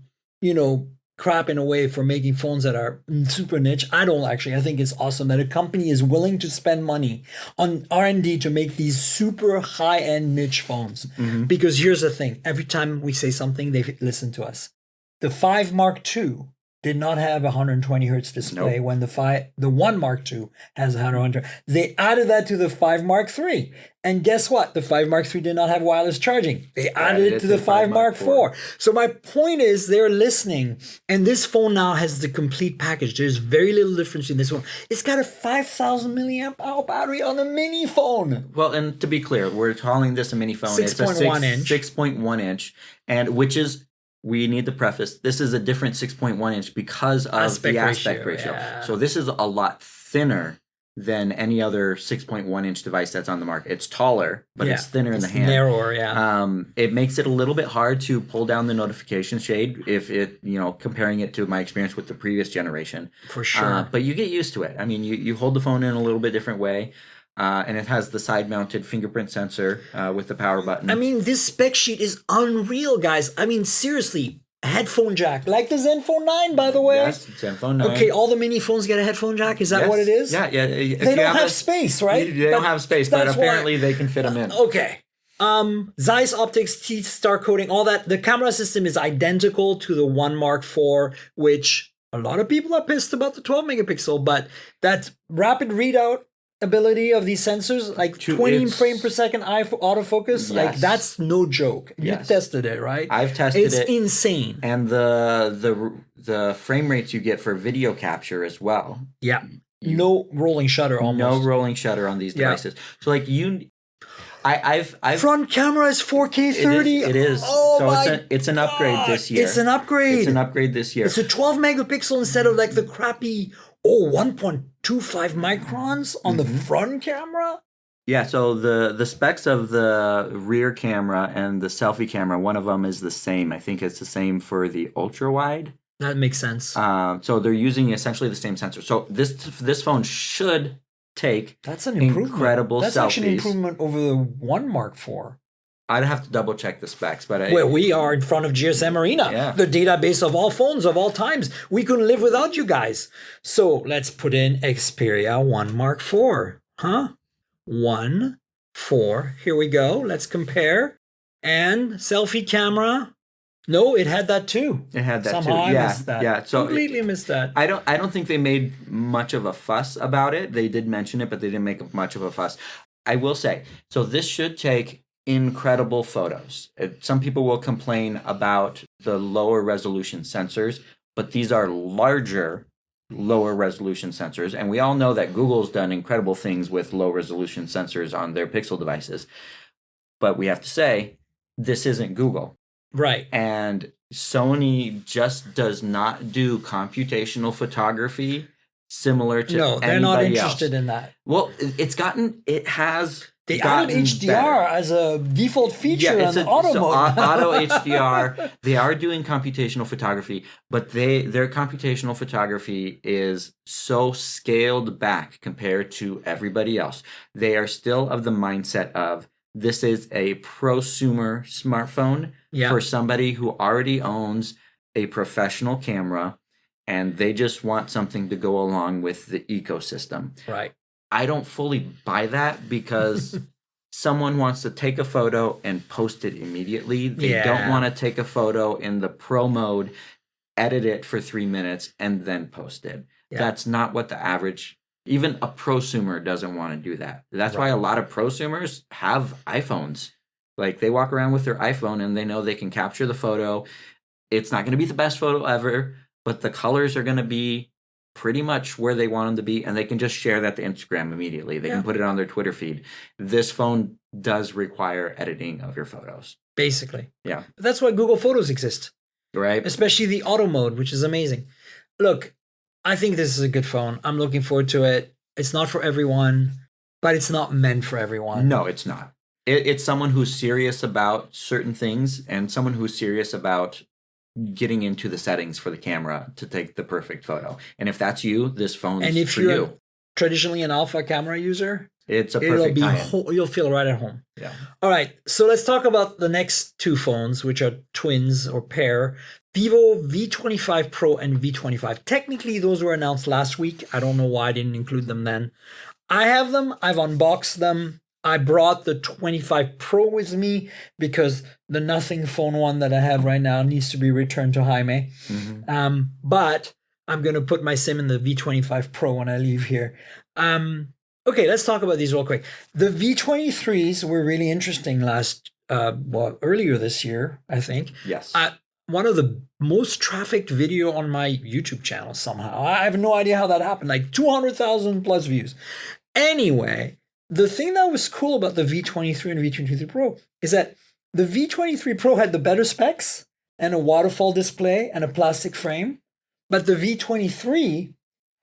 crap in a way for making phones that are super niche, I don't actually. I think it's awesome that a company is willing to spend money on R&D to make these super high-end niche phones. Mm-hmm. Because here's the thing: every time we say something, they listen to us. The 5 Mark II did not have a 120 hertz display. When the 1 Mark II has 100. They added that to the 5 Mark III. And guess what? The 5 Mark III did not have wireless charging. They added it to the 5 Mark IV. So my point is, they're listening. And this phone now has the complete package. There's very little difference in this one. It's got a 5,000 milliamp hour battery on a mini phone. Well, and to be clear, we're calling this a mini phone. 6.1 inch. 6.1 inch. And which is, we need to preface, this is a different 6.1 inch because of the aspect ratio. Yeah. So this is a lot thinner than any other 6.1 inch device that's on the market. It's taller, but it's thinner in the hand. Narrower, yeah. It makes it a little bit hard to pull down the notification shade if it, comparing it to my experience with the previous generation. For sure. But you get used to it. I mean, you hold the phone in a little bit different way. And it has the side-mounted fingerprint sensor with the power button. I mean, this spec sheet is unreal, guys. I mean, seriously, headphone jack, like the Zenfone 9, by the way. Yes, Zenfone 9. Okay, all the mini phones get a headphone jack. Is that what it is? Yeah, yeah. They don't have space, right? They don't have space, but apparently they can fit them in. Okay. Zeiss optics, teeth, star coating, all that. The camera system is identical to the One Mark IV, which a lot of people are pissed about the 12 megapixel, but that rapid readout ability of these sensors, like 20 frame per second autofocus, like that's no joke. You tested it, right? I've tested it. It's insane. And the frame rates you get for video capture as well. Yeah. No rolling shutter almost. No rolling shutter on these devices. So like I've front camera is 4K 30. It is. Oh so my it's an upgrade this year. It's an upgrade. It's an upgrade this year. It's a 12 megapixel instead of like the crappy 1.25 microns on the front camera. Yeah, so the specs of the rear camera and the selfie camera, one of them is the same. I think it's the same for the ultra wide. That makes sense. So they're using essentially the same sensor. So this phone should take that's an improvement. Incredible that's selfies. That's actually an improvement over the One Mark IV. I'd have to double check the specs, but well, we are in front of GSM Arena, the database of all phones of all times. We couldn't live without you guys. So let's put in Xperia One Mark IV, huh? 1.4. Here we go. Let's compare. And selfie camera. No, it had that too. It had that Somehow too. I missed that. Yeah, so completely missed that. I don't think they made much of a fuss about it. They did mention it, but they didn't make much of a fuss. I will say, so this should take incredible photos. Some people will complain about the lower resolution sensors, but these are larger, lower resolution sensors. And we all know that Google's done incredible things with low resolution sensors on their Pixel devices. But we have to say, this isn't Google. Right. And Sony just does not do computational photography similar to no, they're not interested else. In that. Well, it has they added HDR better. As a default feature on the auto mode. Auto HDR. They are doing computational photography, but their computational photography is so scaled back compared to everybody else. They are still of the mindset of this is a prosumer smartphone for somebody who already owns a professional camera and they just want something to go along with the ecosystem. Right. I don't fully buy that because someone wants to take a photo and post it immediately. They don't want to take a photo in the pro mode, edit it for 3 minutes, and then post it. Yeah. That's not what the average, even a prosumer doesn't want to do that. That's why a lot of prosumers have iPhones. Like they walk around with their iPhone and they know they can capture the photo. It's not going to be the best photo ever, but the colors are going to be pretty much where they want them to be, and they can just share that to Instagram immediately. They can put it on their Twitter feed. This phone does require editing of your photos. Basically. Yeah. But that's why Google Photos exists. Right. Especially the auto mode, which is amazing. Look, I think this is a good phone. I'm looking forward to it. It's not for everyone, but it's not meant for everyone. No, it's not. It's someone who's serious about certain things and someone who's serious about getting into the settings for the camera to take the perfect photo. And if that's you, this phone's and if for you're you. Traditionally an alpha camera user, it's a perfect you'll feel right at home. Yeah. All right. So let's talk about the next two phones, which are twins or pair. Vivo V25 Pro and V25. Technically, those were announced last week. I don't know why I didn't include them then. I have them. I've unboxed them. I brought the 25 Pro with me because the Nothing phone one that I have right now needs to be returned to Jaime. Mm-hmm. But I'm going to put my SIM in the V25 Pro when I leave here. Okay, let's talk about these real quick. The V23s were really interesting earlier this year, I think. Yes. One of the most trafficked video on my YouTube channel somehow. I have no idea how that happened. Like 200,000 plus views. Anyway, the thing that was cool about the V23 and V23 Pro is that the V23 Pro had the better specs and a waterfall display and a plastic frame, but the V23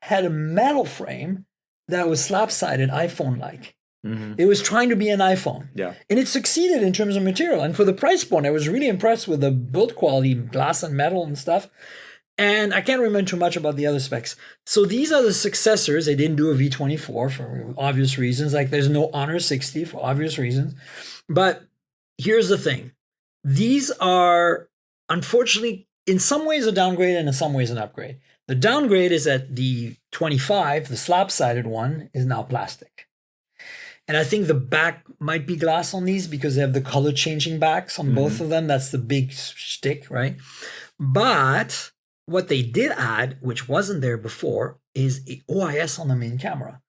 had a metal frame that was slap-sided iPhone-like. Mm-hmm. It was trying to be an iPhone. Yeah. And it succeeded in terms of material. And for the price point, I was really impressed with the build quality, glass and metal and stuff. And I can't remember too much about the other specs. So these are the successors. They didn't do a V24 for obvious reasons. Like there's no Honor 60 for obvious reasons. But here's the thing. These are unfortunately in some ways a downgrade and in some ways an upgrade. The downgrade is that the 25, the slab-sided one, is now plastic. And I think the back might be glass on these because they have the color changing backs on both of them. That's the big shtick, right? But what they did add, which wasn't there before, is a OIS on the main camera.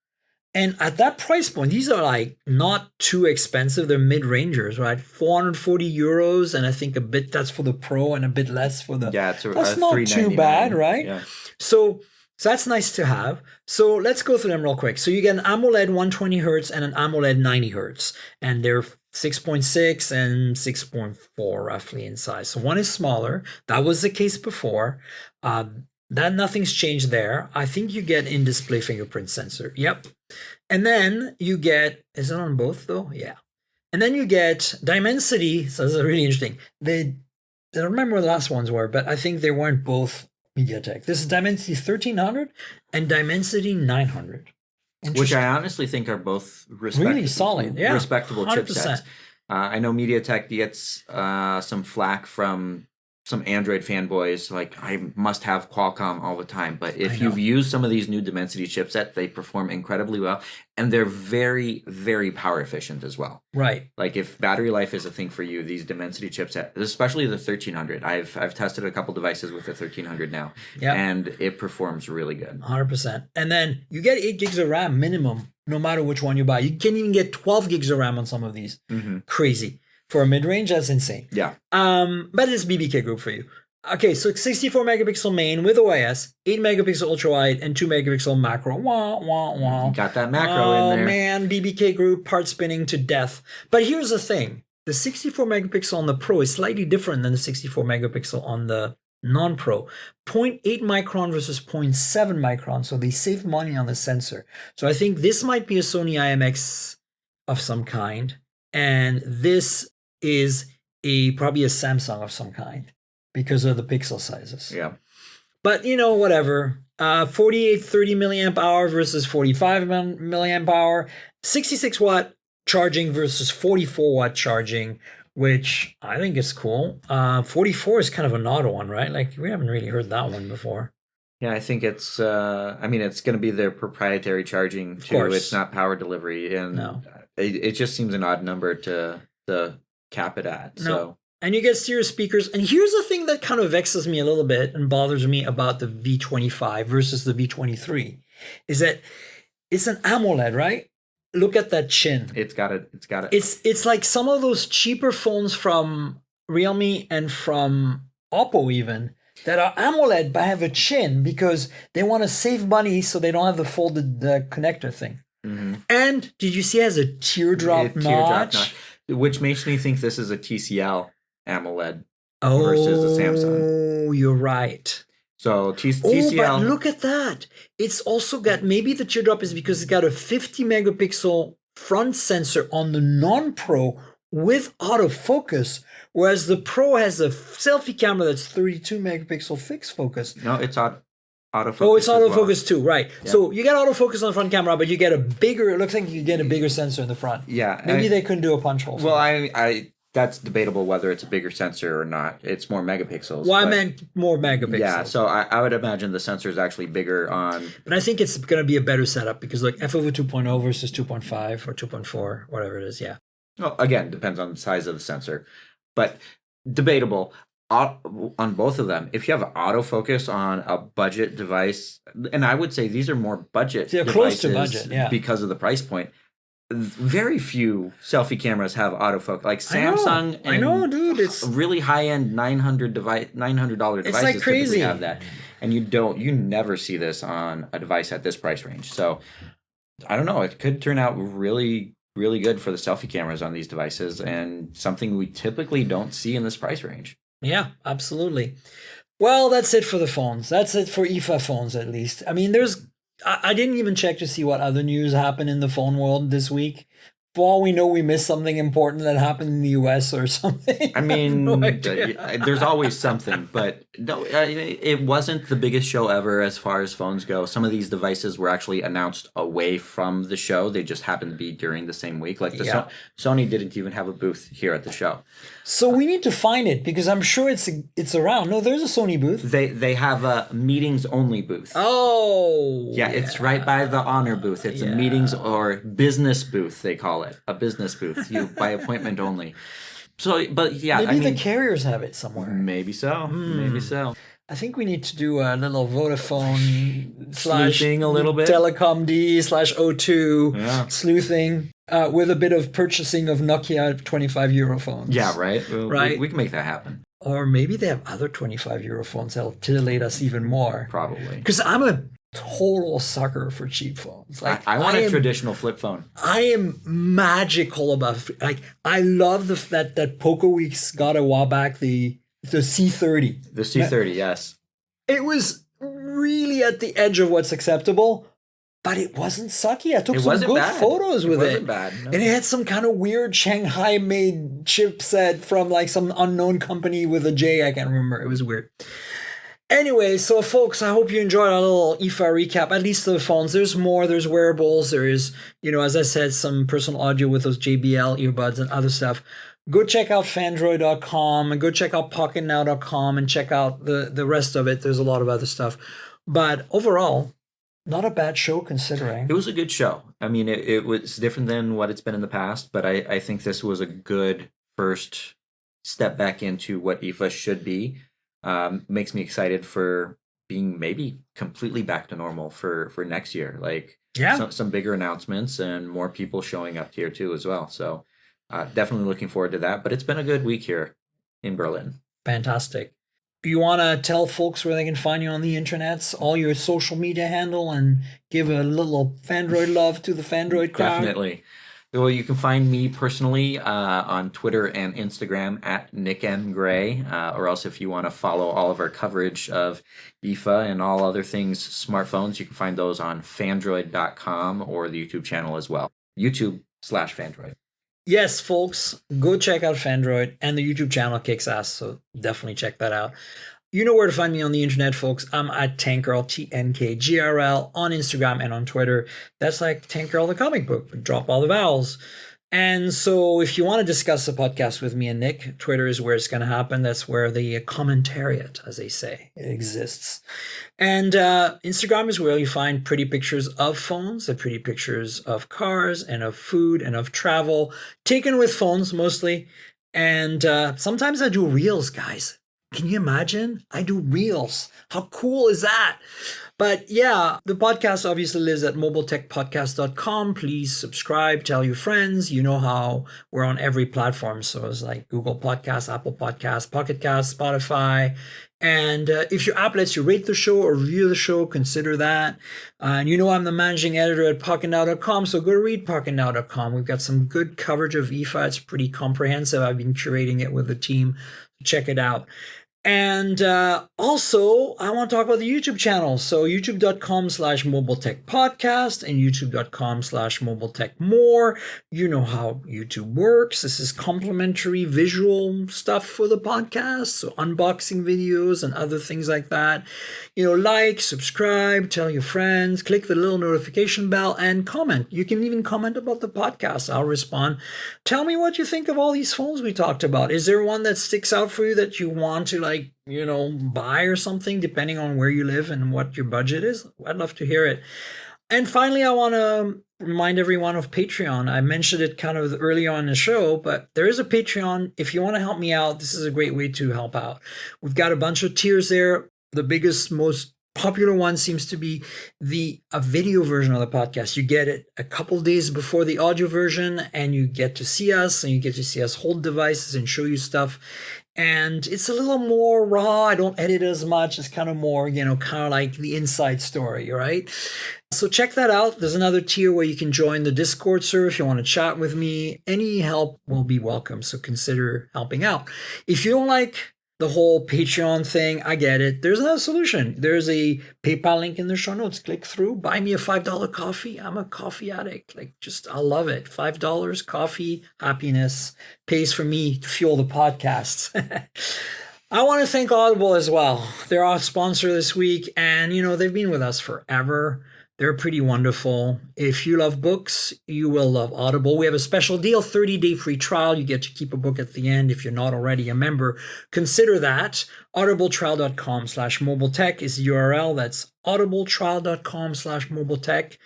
And at that price point, these are like not too expensive. They're mid-rangers, right? 440 euros, and I think a bit, that's for the Pro and a bit less for the... Yeah, it's that's not too bad, right? Yeah. So that's nice to have. So let's go through them real quick. So you get an AMOLED 120 hertz and an AMOLED 90 hertz, and they're 6.6 and 6.4 roughly in size. So one is smaller. That was the case before. That nothing's changed there. I think you get in-display fingerprint sensor. Yep. And then you get, is it on both though? Yeah. And then you get Dimensity. So this is really interesting. I don't remember what the last ones were, but I think they weren't both MediaTek. This is Dimensity 1300 and Dimensity 900. Which I honestly think are both really solid, yeah, respectable 100%. chipsets. I know MediaTek gets some flack from some Android fanboys, like, I must have Qualcomm all the time. But if you've used some of these new Dimensity chipsets, they perform incredibly well. And they're very, very power efficient as well. Right. Like, if battery life is a thing for you, these Dimensity chipsets, especially the 1300, I've tested a couple devices with the 1300 now. Yep. And it performs really good. 100%. And then you get 8 gigs of RAM minimum, no matter which one you buy. You can even get 12 gigs of RAM on some of these. Crazy. For a mid-range, that's insane. Yeah. But it's BBK group for you. Okay, so 64 megapixel main with OIS, 8 megapixel ultra wide, and 2 megapixel macro. Wah, wah, wah. You got that macro in there. Oh man, BBK group, part spinning to death. But here's the thing. The 64 megapixel on the Pro is slightly different than the 64 megapixel on the non-Pro. 0.8 micron versus 0.7 micron, so they save money on the sensor. So I think this might be a Sony IMX of some kind, and this is probably a Samsung of some kind because of the pixel sizes. Yeah. But, whatever. 30 milliamp hour versus 45 milliamp hour. 66 watt charging versus 44 watt charging, which I think is cool. 44 is kind of an odd one, right? Like, we haven't really heard that one before. Yeah, I think it's, it's going to be their proprietary charging too. It's not power delivery. And it just seems an odd number to cap it at. No. So. And you get stereo speakers. And here's the thing that kind of vexes me a little bit and bothers me about the V25 versus the V23 is that it's an AMOLED, right? Look at that chin. It's got it. It's like some of those cheaper phones from Realme and from Oppo even that are AMOLED but have a chin because they want to save money so they don't have the folded connector thing. And did you see it has a teardrop notch? Which makes me think this is a TCL AMOLED versus a Samsung. Oh, you're right. So TCL. But look at that. It's also got, maybe the teardrop is because it's got a 50 megapixel front sensor on the non-Pro with autofocus, whereas the Pro has a selfie camera that's 32 megapixel fixed focus. No, it's autofocus. Oh, it's autofocus too, right. Yeah. So you get autofocus on the front camera, but you get it looks like you get a bigger sensor in the front. Yeah. Maybe they couldn't do a punch hole. Well, that's debatable whether it's a bigger sensor or not. It's more megapixels. Well, I meant more megapixels. Yeah, so I would imagine the sensor is actually bigger on... But I think it's going to be a better setup because like FOV 2.0 versus 2.5 or 2.4, whatever it is, yeah. Well, again, depends on the size of the sensor. But debatable. On both of them, if you have autofocus on a budget device, and I would say these are more budget devices close to budget, yeah, because of the price point. Very few selfie cameras have autofocus. Like Samsung, I know, dude. It's really high end $900 devices. It's like crazy. Have that, and you never see this on a device at this price range. So I don't know. It could turn out really, really good for the selfie cameras on these devices, and something we typically don't see in this price range. Yeah, absolutely. Well, that's it for the phones. That's it for IFA phones, at least. I mean, I didn't even check to see what other news happened in the phone world this week. For all we know, we missed something important that happened in the US or something. I mean, no idea. there's always something, but no, it wasn't the biggest show ever as far as phones go. Some of these devices were actually announced away from the show. They just happened to be during the same week. Like Sony didn't even have a booth here at the show. So we need to find it because I'm sure it's around. No, there's a Sony booth. They have a meetings only booth. Oh, yeah, it's right by the honor booth. It's a meetings or business booth, they call it. A business booth. You by appointment only. So, but yeah, maybe the carriers have it somewhere. Maybe so. Maybe so. I think we need to do a little Vodafone sleuthing a little bit. Telecom D /O2 sleuthing with a bit of purchasing of Nokia 25 euro phones. Yeah, right. Right. We can make that happen. Or maybe they have other 25 euro phones that'll titillate us even more. Probably. Because I'm a total sucker for cheap phones. Like I want a traditional flip phone. I am magical about I love that Poco Weeks got a while back the C30. The C30, yes. It was really at the edge of what's acceptable, but it wasn't sucky. I took some good photos with it. It wasn't bad. No. And it had some kind of weird Shanghai-made chipset from like some unknown company with a J. I can't remember. It was weird. Anyway, so folks, I hope you enjoyed our little IFA recap, at least the phones. There's more. There's wearables. There is, as I said, some personal audio with those JBL earbuds and other stuff. Go check out Phandroid.com and go check out PocketNow.com and check out the rest of it. There's a lot of other stuff. But overall, not a bad show considering. It was a good show. I mean, it was different than what it's been in the past, but I think this was a good first step back into what IFA should be. Makes me excited for being maybe completely back to normal for next year. Like some bigger announcements and more people showing up here too as well. So definitely looking forward to that. But it's been a good week here in Berlin. Fantastic. You want to tell folks where they can find you on the internets, all your social media handle, and give a little Phandroid love to the Phandroid crowd? Definitely. Well, you can find me personally on Twitter and Instagram at Nick M. Gray, or else if you want to follow all of our coverage of IFA and all other things smartphones, you can find those on Phandroid.com or the YouTube channel as well. YouTube/Phandroid. Yes, folks, go check out Phandroid, and the YouTube channel kicks ass, so definitely check that out. You know where to find me on the internet, folks. I'm at Tankgirl, TNKGRL, on Instagram and on Twitter. That's like Tankgirl the comic book, but drop all the vowels. And so if you want to discuss the podcast with me and Nick, Twitter is where it's going to happen. That's where the commentariat, as they say, exists. And Instagram is where you find pretty pictures of phones, and pretty pictures of cars and of food and of travel, taken with phones mostly. And sometimes I do reels, guys. Can you imagine? I do reels. How cool is that? But yeah, the podcast obviously lives at mobiletechpodcast.com. Please subscribe, tell your friends. You know how we're on every platform. So it's like Google Podcasts, Apple Podcasts, Pocket Casts, Spotify. And if your app lets you rate the show or review the show, consider that. And I'm the managing editor at PocketNow.com, so go read PocketNow.com. We've got some good coverage of IFA. It's pretty comprehensive. I've been curating it with the team. Check it out. And also, I want to talk about the YouTube channel. So youtube.com/mobiletechpodcast and youtube.com/mobiletechmore. You know how YouTube works. This is complimentary visual stuff for the podcast. So unboxing videos and other things like that. Like, subscribe, tell your friends, click the little notification bell and comment. You can even comment about the podcast. I'll respond. Tell me what you think of all these phones we talked about. Is there one that sticks out for you that you want to buy or something, depending on where you live and what your budget is? I'd love to hear it. And finally, I want to remind everyone of Patreon. I mentioned it kind of earlier on in the show, but there is a Patreon. If you want to help me out, this is a great way to help out. We've got a bunch of tiers there. The biggest, most popular one seems to be a video version of the podcast. You get it a couple days before the audio version, and you get to see us, and you get to see us hold devices and show you stuff. And it's a little more raw. I don't edit as much. It's kind of more, kind of like the inside story, right? So check that out. There's another tier where you can join the Discord server if you want to chat with me. Any help will be welcome, so consider helping out. If you don't like the whole Patreon thing. I get it. There's another solution. There's a PayPal link in the show notes. Click through, buy me a $5 coffee. I'm a coffee addict. I love it. $5 coffee, happiness, pays for me to fuel the podcast. I want to thank Audible as well. They're our sponsor this week, and they've been with us forever. They're pretty wonderful. If you love books, you will love Audible. We have a special deal, 30-day free trial. You get to keep a book at the end. If you're not already a member, consider that. audibletrial.com/mobiletech is the URL. That's audibletrial.com/mobiletech.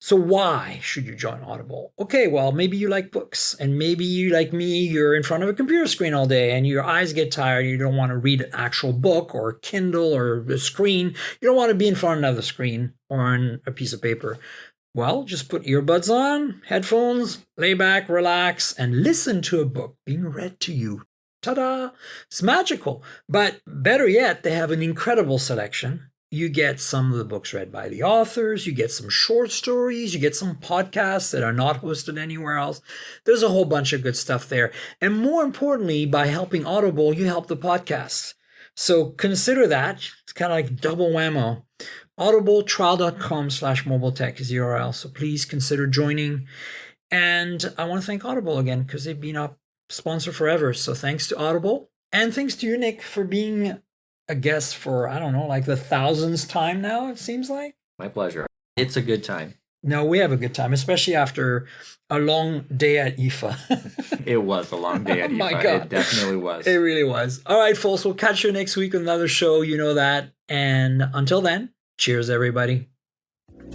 So why should you join Audible? Okay, well, maybe you like books, and maybe you, like me, you're in front of a computer screen all day and your eyes get tired. You don't want to read an actual book or Kindle or the screen. You don't want to be in front of the screen or on a piece of paper. Well, just put earbuds on, headphones, lay back, relax, and listen to a book being read to you. Ta-da! It's magical. But better yet, they have an incredible selection. You get some of the books read by the authors, you get some short stories, you get some podcasts that are not hosted anywhere else. There's a whole bunch of good stuff there. And more importantly, by helping Audible, you help the podcast. So consider that. It's kind of like double whammo. audibletrial.com/mobiletech is the URL. So please consider joining. And I want to thank Audible again because they've been a sponsor forever. So thanks to Audible. And thanks to you, Nick, for being a guest for, I don't know, like the 1000th time now, it seems like. My pleasure. It's a good time. No, we have a good time, especially after a long day at IFA. It was a long day at IFA. My God. It definitely was. It really was. All right, folks, we'll catch you next week with another show. You know that. And until then, cheers, everybody.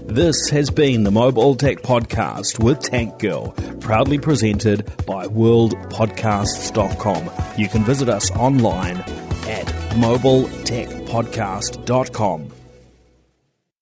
This has been the Mobile Tech Podcast with Tank Girl, proudly presented by worldpodcasts.com. You can visit us online at mobiletechpodcast.com.